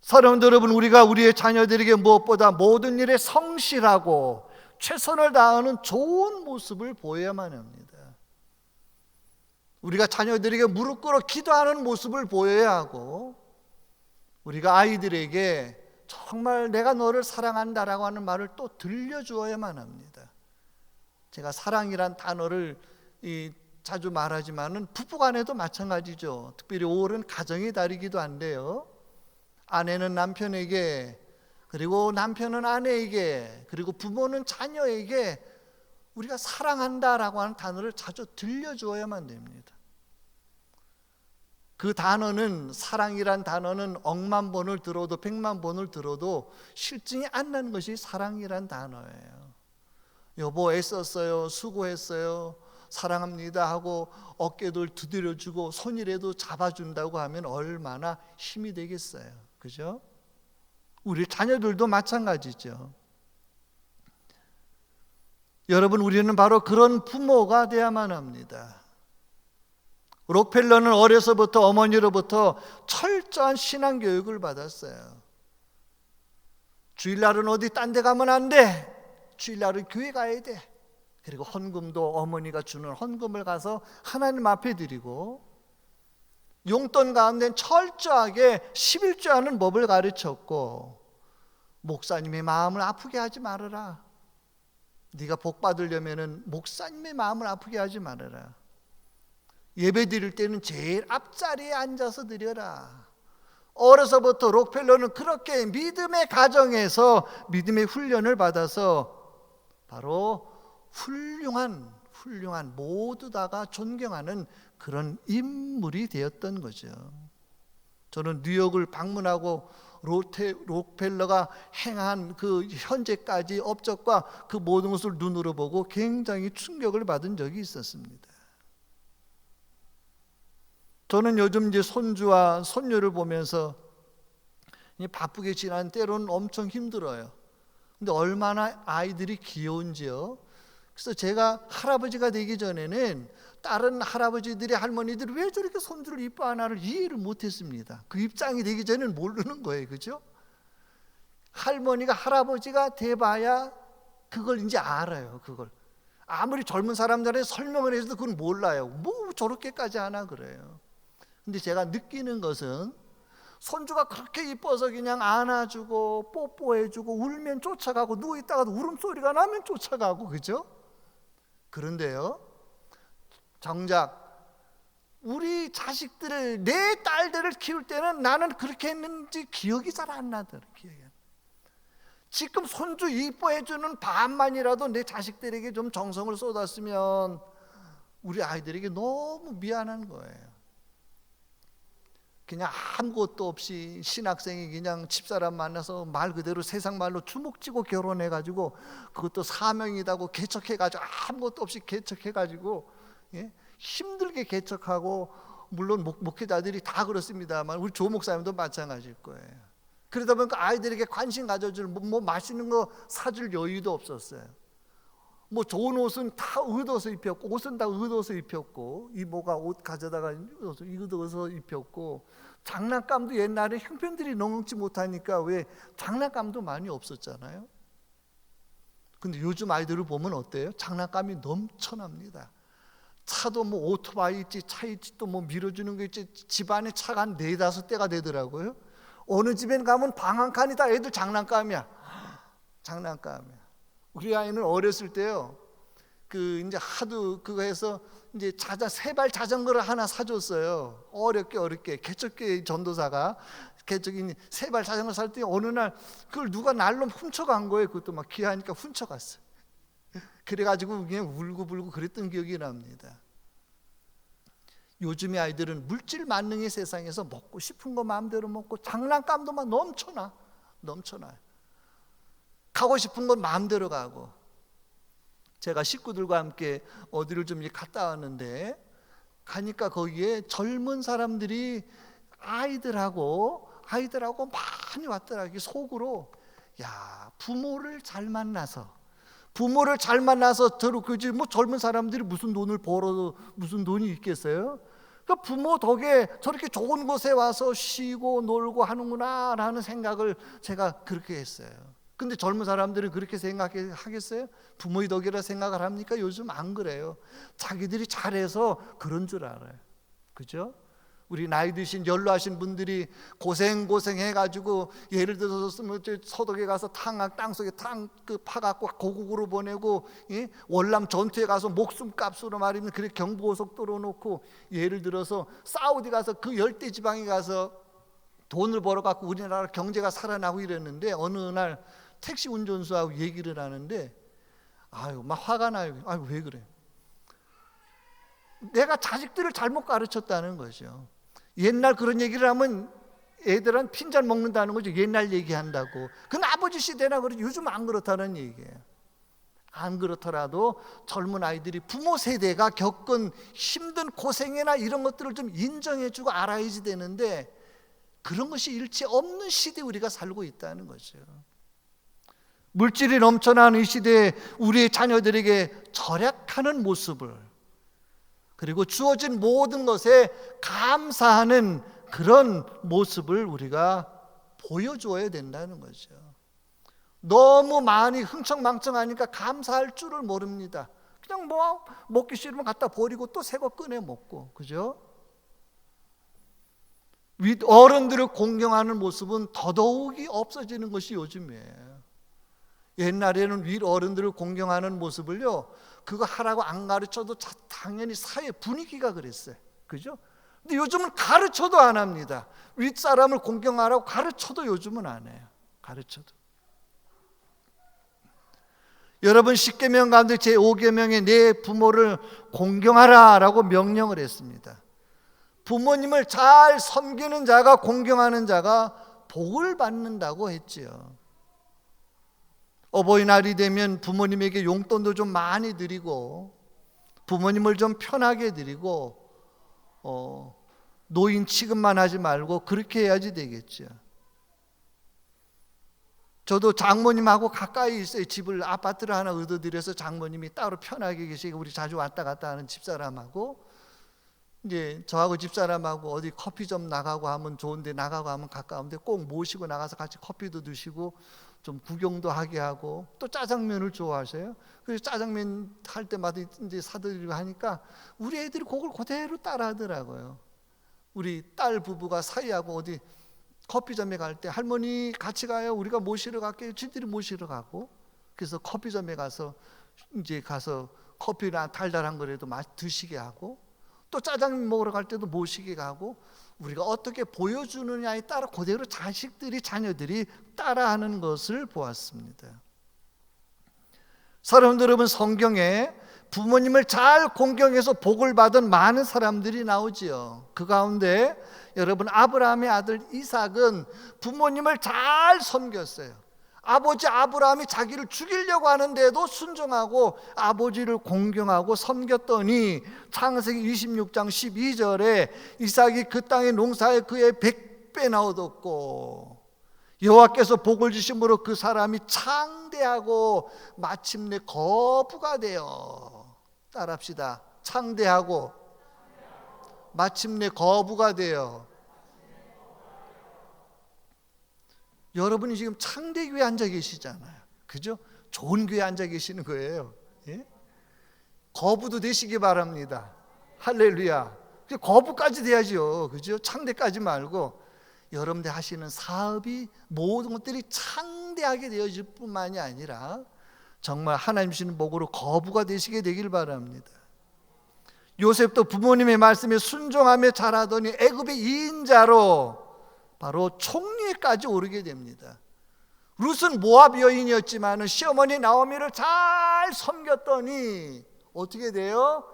사랑하는 여러분, 우리가 우리의 자녀들에게 무엇보다 모든 일에 성실하고 최선을 다하는 좋은 모습을 보여야만 합니다. 우리가 자녀들에게 무릎 꿇어 기도하는 모습을 보여야 하고, 우리가 아이들에게 정말 내가 너를 사랑한다라고 하는 말을 또 들려주어야만 합니다. 제가 사랑이란 단어를 자주 말하지만은 부부간에도 마찬가지죠. 특별히 5월은 가정의 달이기도 한데요, 아내는 남편에게, 그리고 남편은 아내에게, 그리고 부모는 자녀에게 우리가 사랑한다라고 하는 단어를 자주 들려주어야만 됩니다. 그 단어는, 사랑이란 단어는 억만 번을 들어도 100만 번을 들어도 실증이 안 나는 것이 사랑이란 단어예요. 여보 애썼어요, 수고했어요, 사랑합니다 하고 어깨도 두드려주고 손이라도 잡아준다고 하면 얼마나 힘이 되겠어요. 그죠? 우리 자녀들도 마찬가지죠. 여러분, 우리는 바로 그런 부모가 되어야만 합니다. 록펠러는 어려서부터 어머니로부터 철저한 신앙교육을 받았어요. 주일날은 어디 딴 데 가면 안 돼. 주일날은 교회 가야 돼. 그리고 헌금도 어머니가 주는 헌금을 가서 하나님 앞에 드리고, 용돈 가운데는 철저하게 11조하는 법을 가르쳤고, 목사님의 마음을 아프게 하지 말아라. 네가 복 받으려면은 목사님의 마음을 아프게 하지 말아라. 예배 드릴 때는 제일 앞자리에 앉아서 드려라. 어려서부터 록펠러는 그렇게 믿음의 가정에서 믿음의 훈련을 받아서 바로 훌륭한 모두 다가 존경하는 그런 인물이 되었던 거죠. 저는 뉴욕을 방문하고 록펠러가 행한 그 현재까지 업적과 그 모든 것을 눈으로 보고 굉장히 충격을 받은 적이 있었습니다. 저는 요즘 이제 손주와 손녀를 보면서 바쁘게 지난 때로는 엄청 힘들어요. 근데 얼마나 아이들이 귀여운지요. 그래서 제가 할아버지가 되기 전에는 다른 할아버지들이 할머니들이 왜 저렇게 손주를 이뻐하나를 이해를 못했습니다. 그 입장이 되기 전에는 모르는 거예요, 그죠? 할머니가 할아버지가 돼봐야 그걸 이제 알아요. 그걸 아무리 젊은 사람들한테 설명을 해도 그건 몰라요. 뭐 저렇게까지 하나 그래요. 근데 제가 느끼는 것은 손주가 그렇게 이뻐서 그냥 안아주고 뽀뽀해주고 울면 쫓아가고 누워있다가도 울음소리가 나면 쫓아가고, 그죠? 그런데요, 정작 우리 자식들을, 내 딸들을 키울 때는 나는 그렇게 했는지 기억이 잘 안 나더라고요. 지금 손주 이뻐해주는 반만이라도 내 자식들에게 좀 정성을 쏟았으면 우리 아이들에게 너무 미안한 거예요. 그냥 아무것도 없이 신학생이 그냥 집사람 만나서 말 그대로 세상 말로 주먹쥐고 결혼해가지고, 그것도 사명이다고 개척해가지고 아무것도 없이 개척해가지고, 힘들게 개척하고, 물론 목회자들이 다 그렇습니다만 우리 조 목사님도 마찬가지일 거예요. 그러다 보니까 아이들에게 관심 가져줄 뭐 맛있는 거 사줄 여유도 없었어요. 뭐 좋은 옷은 다 얻어서 입혔고, 옷은 다 얻어서 입혔고, 이모가 옷 가져다가 얻어서 입혔고, 장난감도 옛날에 형편들이 넘지 못하니까 왜 장난감도 많이 없었잖아요. 근데 요즘 아이들을 보면 어때요? 장난감이 넘쳐납니다. 차도 뭐 오토바이 있지, 차 있지, 또 뭐 밀어주는 거 있지, 집안에 차가 한 4-5대가 되더라고요. 어느 집에 가면 방 한 칸이 다 애들 장난감이야. 장난감이야. 우리 아이는 어렸을 때요, 그 이제 하도 그거 해서 이제 세발 자전거를 하나 사줬어요. 어렵게 개척교회 전도사가 개척인 세발 자전거 살 때 어느 날 그걸 누가 날로 훔쳐간 거예요. 그것도 막 귀하니까 훔쳐갔어요. 그래가지고 그냥 울고불고 그랬던 기억이 납니다. 요즘의 아이들은 물질 만능의 세상에서 먹고 싶은 거 마음대로 먹고, 장난감도 막 넘쳐나요. 가고 싶은 건 마음대로 가고. 제가 식구들과 함께 어디를 좀 갔다 왔는데, 가니까 거기에 젊은 사람들이 아이들하고 많이 왔더라고요. 속으로, 야, 부모를 잘 만나서 그지 뭐 젊은 사람들이 무슨 돈을 벌어도 무슨 돈이 있겠어요? 그러니까 부모 덕에 저렇게 좋은 곳에 와서 쉬고 놀고 하는구나 라는 생각을 제가 그렇게 했어요. 근데 젊은 사람들은 그렇게 생각하겠어요? 부모의 덕이라 생각을 합니까? 요즘 안 그래요. 자기들이 잘해서 그런 줄 알아요. 그죠? 우리 나이 드신 연로하신 분들이 고생해가지고, 예를 들어서 서독에 가서 땅속에 파갖고 고국으로 보내고, 월남 전투에 가서 목숨값으로 말이면 그래 경부고속도로 놓고, 예를 들어서 사우디 가서 그 열대 지방에 가서 돈을 벌어갖고 우리나라 경제가 살아나고 이랬는데, 어느 날 택시 운전수하고 얘기를 하는데 막 화가 나요. 왜 그래? 내가 자식들을 잘못 가르쳤다는 거죠. 옛날 그런 얘기를 하면 애들은 핀잔 먹는다는 거죠. 옛날 얘기한다고. 그건 아버지 시대나 그러지. 요즘 안 그렇다는 얘기예요. 안 그렇더라도 젊은 아이들이 부모 세대가 겪은 힘든 고생이나 이런 것들을 좀 인정해주고 알아야지 되는데, 그런 것이 일체 없는 시대에 우리가 살고 있다는 거죠. 물질이 넘쳐나는 이 시대에 우리의 자녀들에게 절약하는 모습을, 그리고 주어진 모든 것에 감사하는 그런 모습을 우리가 보여줘야 된다는 거죠. 너무 많이 흥청망청하니까 감사할 줄을 모릅니다. 그냥 뭐 먹기 싫으면 갖다 버리고 또 새 거 꺼내 먹고, 그죠? 어른들을 공경하는 모습은 더더욱이 없어지는 것이 요즘이에요. 옛날에는 윗 어른들을 공경하는 모습을요, 그거 하라고 안 가르쳐도 당연히 사회 분위기가 그랬어요. 그죠? 근데 요즘은 가르쳐도 안 합니다. 윗사람을 공경하라고 가르쳐도 요즘은 안 해요. 가르쳐도. 여러분, 10계명 가운데 제5계명에 내 부모를 공경하라라고 명령을 했습니다. 부모님을 잘 섬기는 자가, 공경하는 자가 복을 받는다고 했지요. 어버이날이 되면 부모님에게 용돈도 좀 많이 드리고, 부모님을 좀 편하게 드리고, 노인 취급만 하지 말고 그렇게 해야지 되겠죠. 저도 장모님하고 가까이 있어요. 집을, 아파트를 하나 얻어들여서 장모님이 따로 편하게 계시고, 우리 자주 왔다 갔다 하는 집사람하고, 이제 저하고 집사람하고 어디 커피점 나가고 하면, 좋은데 나가고 하면 가까운데 꼭 모시고 나가서 같이 커피도 드시고 좀 구경도 하게 하고, 또 짜장면을 좋아하세요. 그래서 짜장면 할 때마다 이제 사드리고 하니까 우리 애들이 그걸 그대로 따라 하더라고요. 우리 딸 부부가 사이하고 어디 커피점에 갈 때 할머니 같이 가요, 우리가 모시러 갈게요. 지들이 모시러 가고, 그래서 커피점에 가서 이제 가서 커피나 달달한 거라도 드시게 하고, 또 짜장면 먹으러 갈 때도 모시게 가고, 우리가 어떻게 보여주느냐에 따라 그대로 자녀들이 따라하는 것을 보았습니다. 사랑하는 여러분, 성경에 부모님을 잘 공경해서 복을 받은 많은 사람들이 나오지요. 그 가운데 여러분, 아브라함의 아들 이삭은 부모님을 잘 섬겼어요. 아버지 아브라함이 자기를 죽이려고 하는데도 순종하고 아버지를 공경하고 섬겼더니 창세기 26장 12절에 이삭이 그 땅의 농사에 그의 100배나 얻었고, 여호와께서 복을 주심으로 그 사람이 창대하고 마침내 거부가 되어, 따라합시다. 창대하고 마침내 거부가 되어. 여러분이 지금 창대교회에 앉아 계시잖아요. 그죠? 좋은 교회에 앉아 계시는 거예요. 예? 거부도 되시기 바랍니다. 할렐루야. 거부까지 돼야죠. 그죠? 창대까지 말고, 여러분들 하시는 사업이 모든 것들이 창대하게 되어질 뿐만이 아니라 정말 하나님 주시는 복으로 거부가 되시게 되길 바랍니다. 요셉도 부모님의 말씀에 순종하며 자라더니 애굽의 2인자로 바로 총리까지 오르게 됩니다. 룻은 모압 여인이었지만 시어머니 나오미를 잘 섬겼더니 어떻게 돼요?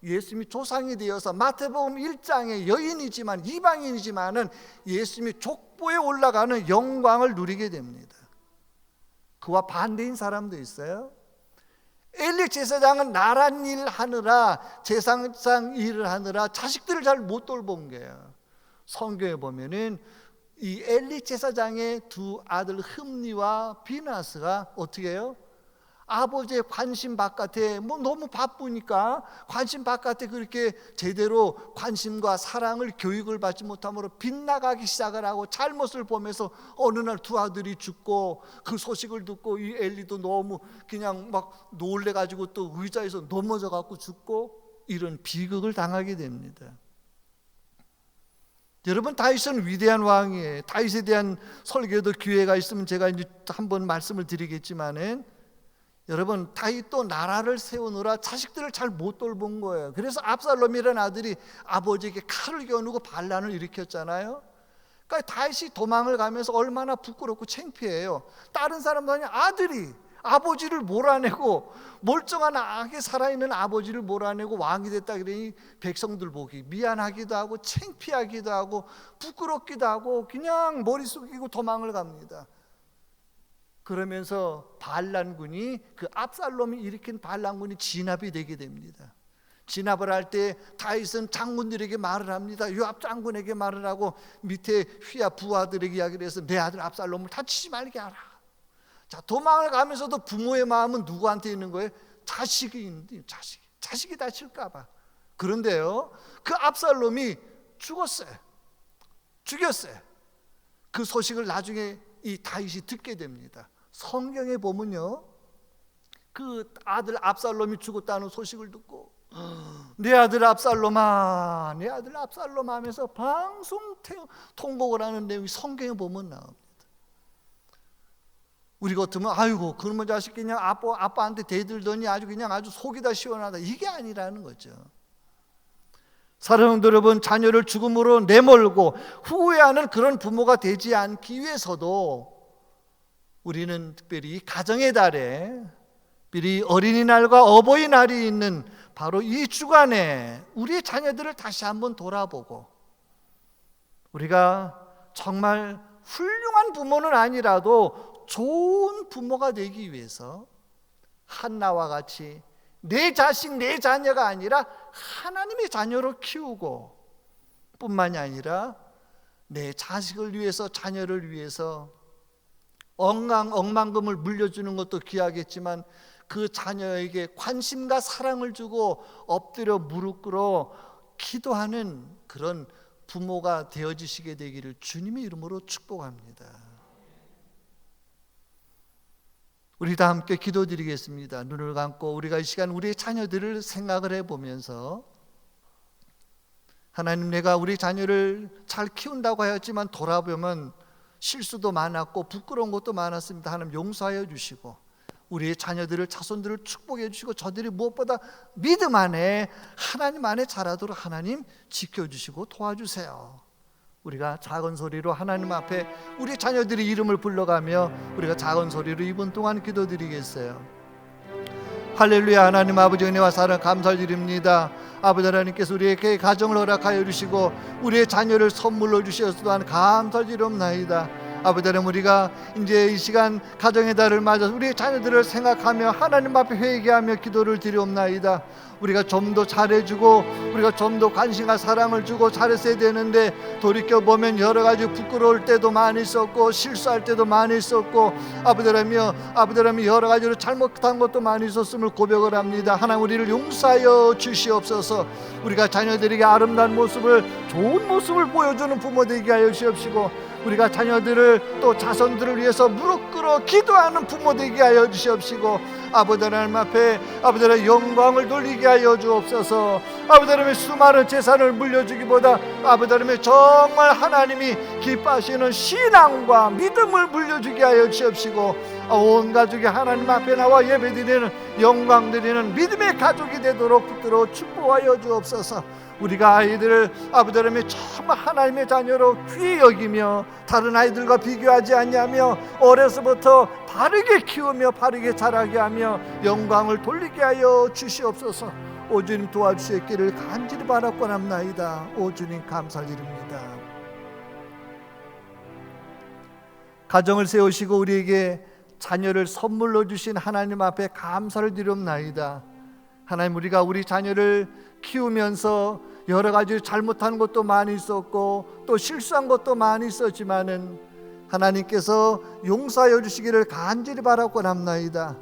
예수님이 조상이 되어서 마태복음 1장의 여인이지만, 이방인이지만은 예수님이 족보에 올라가는 영광을 누리게 됩니다. 그와 반대인 사람도 있어요. 엘리 제사장은 나란 일 하느라, 제사장 일을 하느라 자식들을 잘 못 돌본 거예요. 성경에 보면은 이 엘리 제사장의 두 아들 흠니와 비나스가 어떻게 해요? 아버지의 관심 바깥에 너무 바쁘니까 관심 바깥에 그렇게 제대로 관심과 사랑을, 교육을 받지 못함으로 빗나가기 시작을 하고, 잘못을 보면서 어느 날 두 아들이 죽고, 그 소식을 듣고 이 엘리도 너무 그냥 막 놀래가지고 또 의자에서 넘어져 갖고 죽고, 이런 비극을 당하게 됩니다. 여러분, 다윗은 위대한 왕이에요. 다윗에 대한 설교도 기회가 있으면 제가 이제 한번 말씀을 드리겠지만은, 여러분, 다윗도 나라를 세우느라 자식들을 잘 못 돌본 거예요. 그래서 압살롬이라는 아들이 아버지에게 칼을 겨누고 반란을 일으켰잖아요. 그러니까 다윗이 도망을 가면서 얼마나 부끄럽고 창피해요. 다른 사람도 아들이 아버지를 몰아내고, 멀쩡한 악에 살아있는 아버지를 몰아내고 왕이 됐다 그러니 백성들 보기 미안하기도 하고 창피하기도 하고 부끄럽기도 하고 그냥 머리 숙이고 도망을 갑니다. 그러면서 반란군이, 그 압살롬이 일으킨 반란군이 진압이 되게 됩니다. 진압을 할 때 다윗은 장군들에게 말을 합니다. 요압 장군에게 말을 하고 밑에 휘하 부하들에게 이야기를 해서 내 아들 압살롬을 다치지 말게 하라. 자, 도망을 가면서도 부모의 마음은 누구한테 있는 거예요? 자식이 다칠까 봐. 그런데요, 그 압살롬이 죽었어요. 죽였어요. 그 소식을 나중에 이 다윗이 듣게 됩니다. 성경에 보면요, 그 아들 압살롬이 죽었다는 소식을 듣고 내 아들 압살롬아, 내 아들 압살롬아 하면서 방송 통곡을 하는 내용이 성경에 보면 나옵니다. 우리 같으면 아이고 그놈의 자식 그냥 아빠한테 대들더니 아주 속이 다 시원하다, 이게 아니라는 거죠. 사랑하는 성도 여러분, 자녀를 죽음으로 내몰고 후회하는 그런 부모가 되지 않기 위해서도 우리는 특별히 가정의 달에, 특별히 어린이날과 어버이날이 있는 바로 이 주간에 우리의 자녀들을 다시 한번 돌아보고, 우리가 정말 훌륭한 부모는 아니라도 좋은 부모가 되기 위해서 한나와 같이 내 자식, 내 자녀가 아니라 하나님의 자녀로 키우고, 뿐만이 아니라 내 자식을 위해서, 자녀를 위해서 억만금을 물려주는 것도 귀하겠지만 그 자녀에게 관심과 사랑을 주고 엎드려 무릎 꿇어 기도하는 그런 부모가 되어주시게 되기를 주님의 이름으로 축복합니다. 우리 다 함께 기도드리겠습니다. 눈을 감고 우리가 이 시간 우리의 자녀들을 생각을 해보면서, 하나님, 내가 우리 자녀를 잘 키운다고 하였지만 돌아보면 실수도 많았고 부끄러운 것도 많았습니다. 하나님 용서하여 주시고 우리의 자녀들을, 자손들을 축복해 주시고 저들이 무엇보다 믿음 안에, 하나님 안에 자라도록 하나님 지켜주시고 도와주세요. 우리가 작은 소리로 하나님 앞에 우리 자녀들의 이름을 불러가며 우리가 작은 소리로 2분 동안 기도드리겠어요. 할렐루야. 하나님 아버지, 은혜와 사랑 감사드립니다. 아버지 하나님께서 우리에게 가정을 허락하여 주시고 우리의 자녀를 선물로 주셔서 또한 감사드리옵나이다. 아버지 하나님, 우리가 이제 이 시간 가정의 달을 맞아서 우리의 자녀들을 생각하며 하나님 앞에 회개하며 기도를 드리옵나이다. 우리가 좀 더 잘해주고 우리가 좀 더 관심과 사랑을 주고 잘했어야 되는데, 돌이켜보면 여러 가지 부끄러울 때도 많이 있었고 실수할 때도 많이 있었고, 아버지 하나님 여러 가지로 잘못한 것도 많이 있었음을 고백을 합니다. 하나님, 우리를 용서하여 주시옵소서. 우리가 자녀들에게 아름다운 모습을, 좋은 모습을 보여주는 부모 되게 하여 주시옵시고, 우리가 자녀들을 또 자손들을 위해서 무릎 꿇어 기도하는 부모 되게 하여 주시옵시고, 아버지 하나님 앞에 아버지 하나님 영광을 돌리게 하여 주옵소서. 아버지 하나님의 수많은 재산을 물려주기보다 아버지 하나님의 정말 하나님이 기뻐하시는 신앙과 믿음을 물려주게 하여 주시옵시고, 온 가족이 하나님 앞에 나와 예배드리는, 영광드리는 믿음의 가족이 되도록 붙들어 축복하여 주옵소서. 우리가 아이들을 아버지 하나님의 정말 하나님의 자녀로 귀히 여기며 다른 아이들과 비교하지 않냐며 어려서부터 바르게 키우며 바르게 자라게 하며 영광을 돌리게 하여 주시옵소서. 오 주님, 도와주시기를 간절히 바라옵나이다. 오 주님, 감사드립니다. 가정을 세우시고 우리에게 자녀를 선물로 주신 하나님 앞에 감사를 드리옵나이다. 하나님, 우리가 우리 자녀를 키우면서 여러 가지 잘못한 것도 많이 있었고 또 실수한 것도 많이 있었지만은 하나님께서 용서하여 주시기를 간절히 바라옵나이다.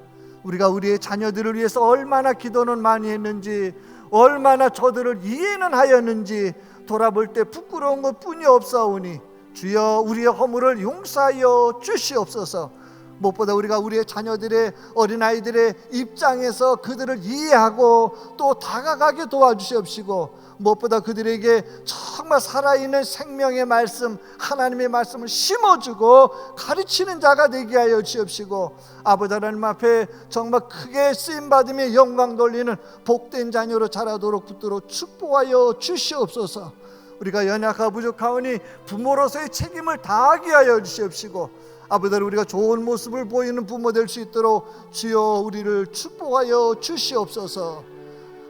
우리가 우리의 자녀들을 위해서 얼마나 기도는 많이 했는지, 얼마나 저들을 이해는 하였는지 돌아볼 때 부끄러운 것뿐이 없사오니 주여 우리의 허물을 용서하여 주시옵소서. 무엇보다 우리가 우리의 자녀들의, 어린아이들의 입장에서 그들을 이해하고 또 다가가게 도와주시옵시고, 무엇보다 그들에게 정말 살아있는 생명의 말씀, 하나님의 말씀을 심어주고 가르치는 자가 되게 하여 주시옵시고, 아버지 하나님 앞에 정말 크게 쓰임받으며 영광 돌리는 복된 자녀로 자라도록 붙들어 축복하여 주시옵소서. 우리가 연약하고 부족하오니 부모로서의 책임을 다하게 하여 주시옵시고, 아버지 하나님, 우리가 좋은 모습을 보이는 부모 될 수 있도록 주여 우리를 축복하여 주시옵소서.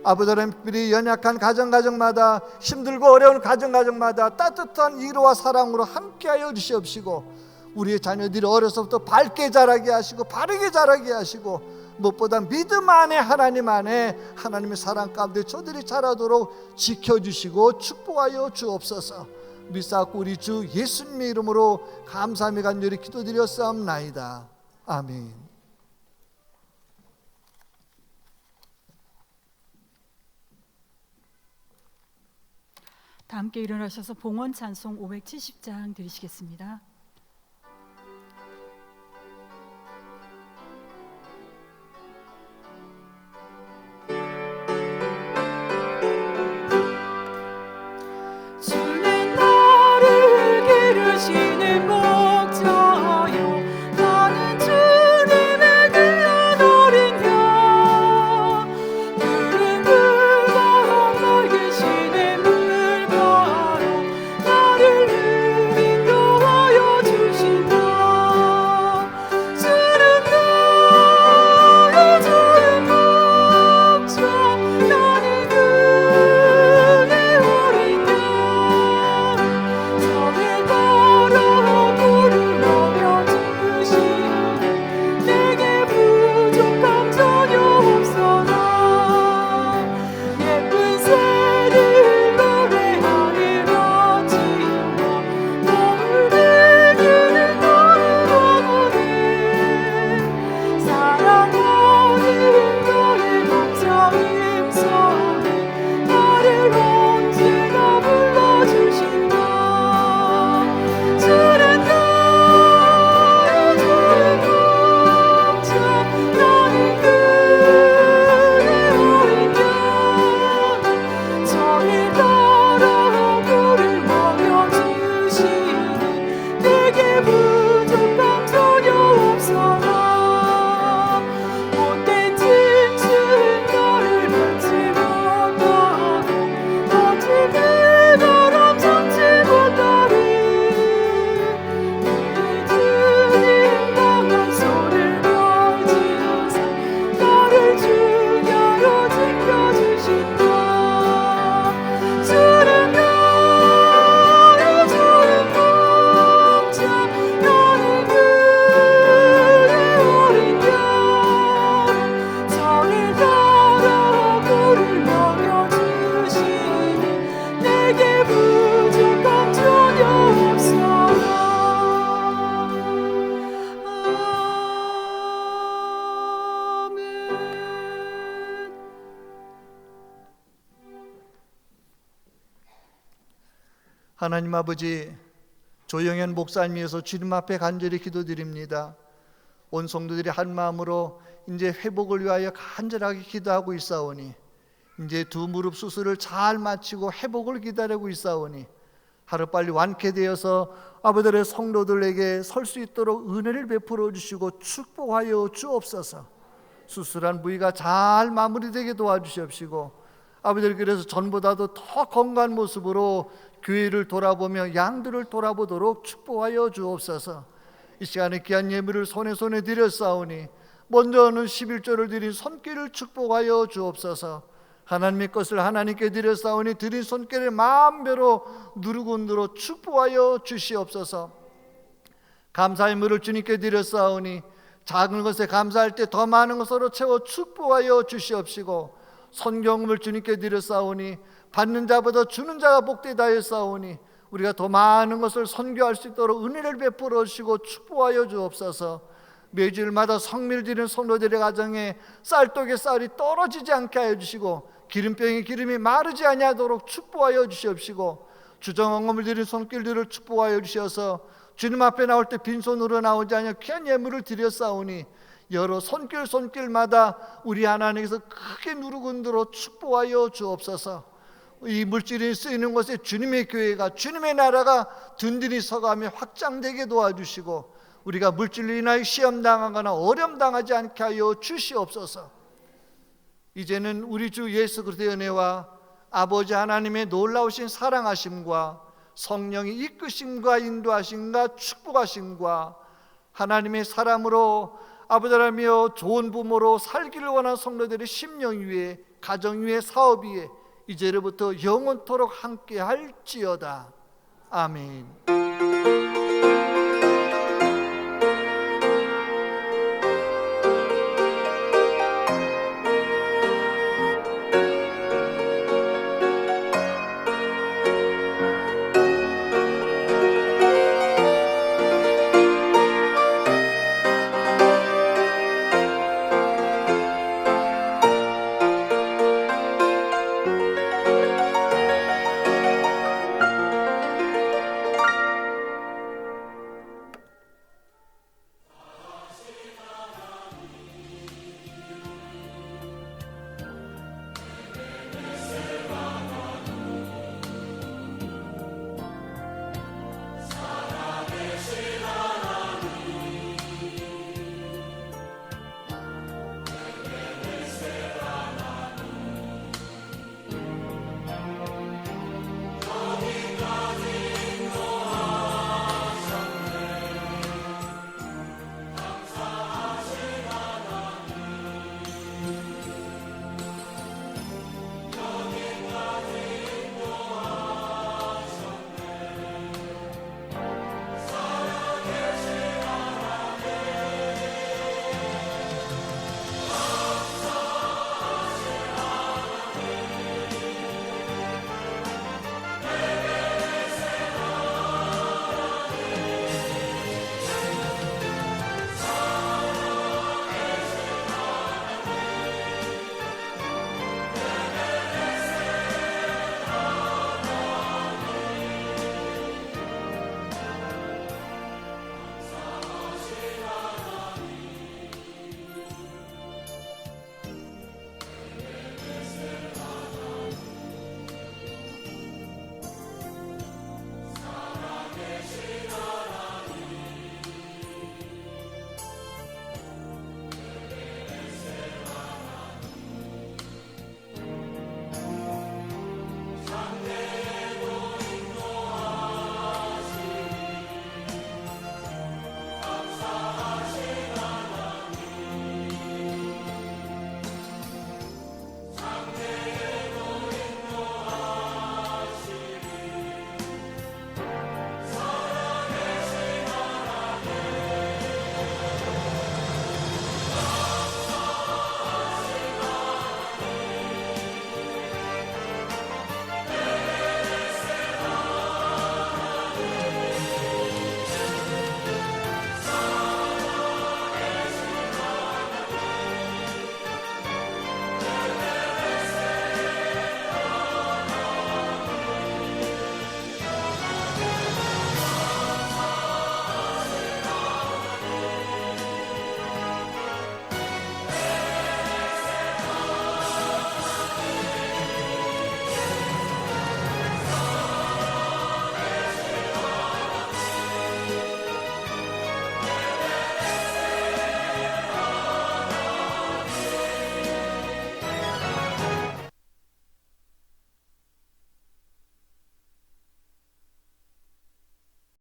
아버지 하나님, 우리 연약한 가정마다, 힘들고 어려운 가정마다 따뜻한 위로와 사랑으로 함께하여 주시옵시고, 우리의 자녀들이 어려서부터 밝게 자라게 하시고 바르게 자라게 하시고, 무엇보다 믿음 안에, 하나님 안에 하나님의 사랑 가운데 저들이 자라도록 지켜주시고 축복하여 주옵소서. 믿사옵고 우리 주 예수님의 이름으로 감사하며 간절히 기도드렸사옵나이다. 아멘. 다 함께 일어나셔서 봉헌 찬송 570장 드리시겠습니다. 푸른 굴과 맑으시는 하나님 아버지, 조영현 목사님 위해서 주님 앞에 간절히 기도드립니다. 온 성도들이 한 마음으로 이제 회복을 위하여 간절하게 기도하고 있사오니, 이제 두 무릎 수술을 잘 마치고 회복을 기다리고 있사오니 하루빨리 완쾌되어서 아버지의 성도들에게 설 수 있도록 은혜를 베풀어 주시고 축복하여 주옵소서. 수술한 부위가 잘 마무리되게 도와주시옵시고, 아버지를 그래서 전보다도 더 건강한 모습으로 교회를 돌아보며 양들을 돌아보도록 축복하여 주옵소서. 이 시간에 귀한 예물을 손에 드렸사오니 먼저는 11조를 드린 손길을 축복하여 주옵소서. 하나님의 것을 하나님께 드렸사오니 드린 손길을 마음대로 누르고 누르 축복하여 주시옵소서. 감사의 물을 주님께 드렸사오니 작은 것에 감사할 때 더 많은 것으로 채워 축복하여 주시옵시고, 선경음을 주님께 드렸사오니 받는 자보다 주는 자가 복되다 했사오니 우리가 더 많은 것을 선교할 수 있도록 은혜를 베풀어 주시고 축복하여 주옵소서. 매주일마다 성밀 드리는 성도들의 가정에 쌀독에 쌀이 떨어지지 않게 하여 주시고, 기름병에 기름이 마르지 아니하도록 축복하여 주시옵시고, 주정언금을 드린 손길들을 축복하여 주셔서 주님 앞에 나올 때 빈손으로 나오지 않아 귀한 예물을 드렸사오니 여러 손길마다 우리 하나님께서 크게 누르고 흔들어 축복하여 주옵소서. 이 물질이 쓰이는 곳에 주님의 교회가, 주님의 나라가 든든히 서가며 확장되게 도와주시고, 우리가 물질로 인하여 시험당하거나 어려움당하지 않게 하여 주시옵소서. 이제는 우리 주 예수 그리스도의 은혜와 아버지 하나님의 놀라우신 사랑하심과 성령의 이끄심과 인도하심과 축복하심과 하나님의 사람으로 아버지 하나님이여 좋은 부모로 살기를 원하는 성도들의 심령 위에, 가정 위에, 사업 위에 이제로부터 영원토록 함께 할지어다. 아멘.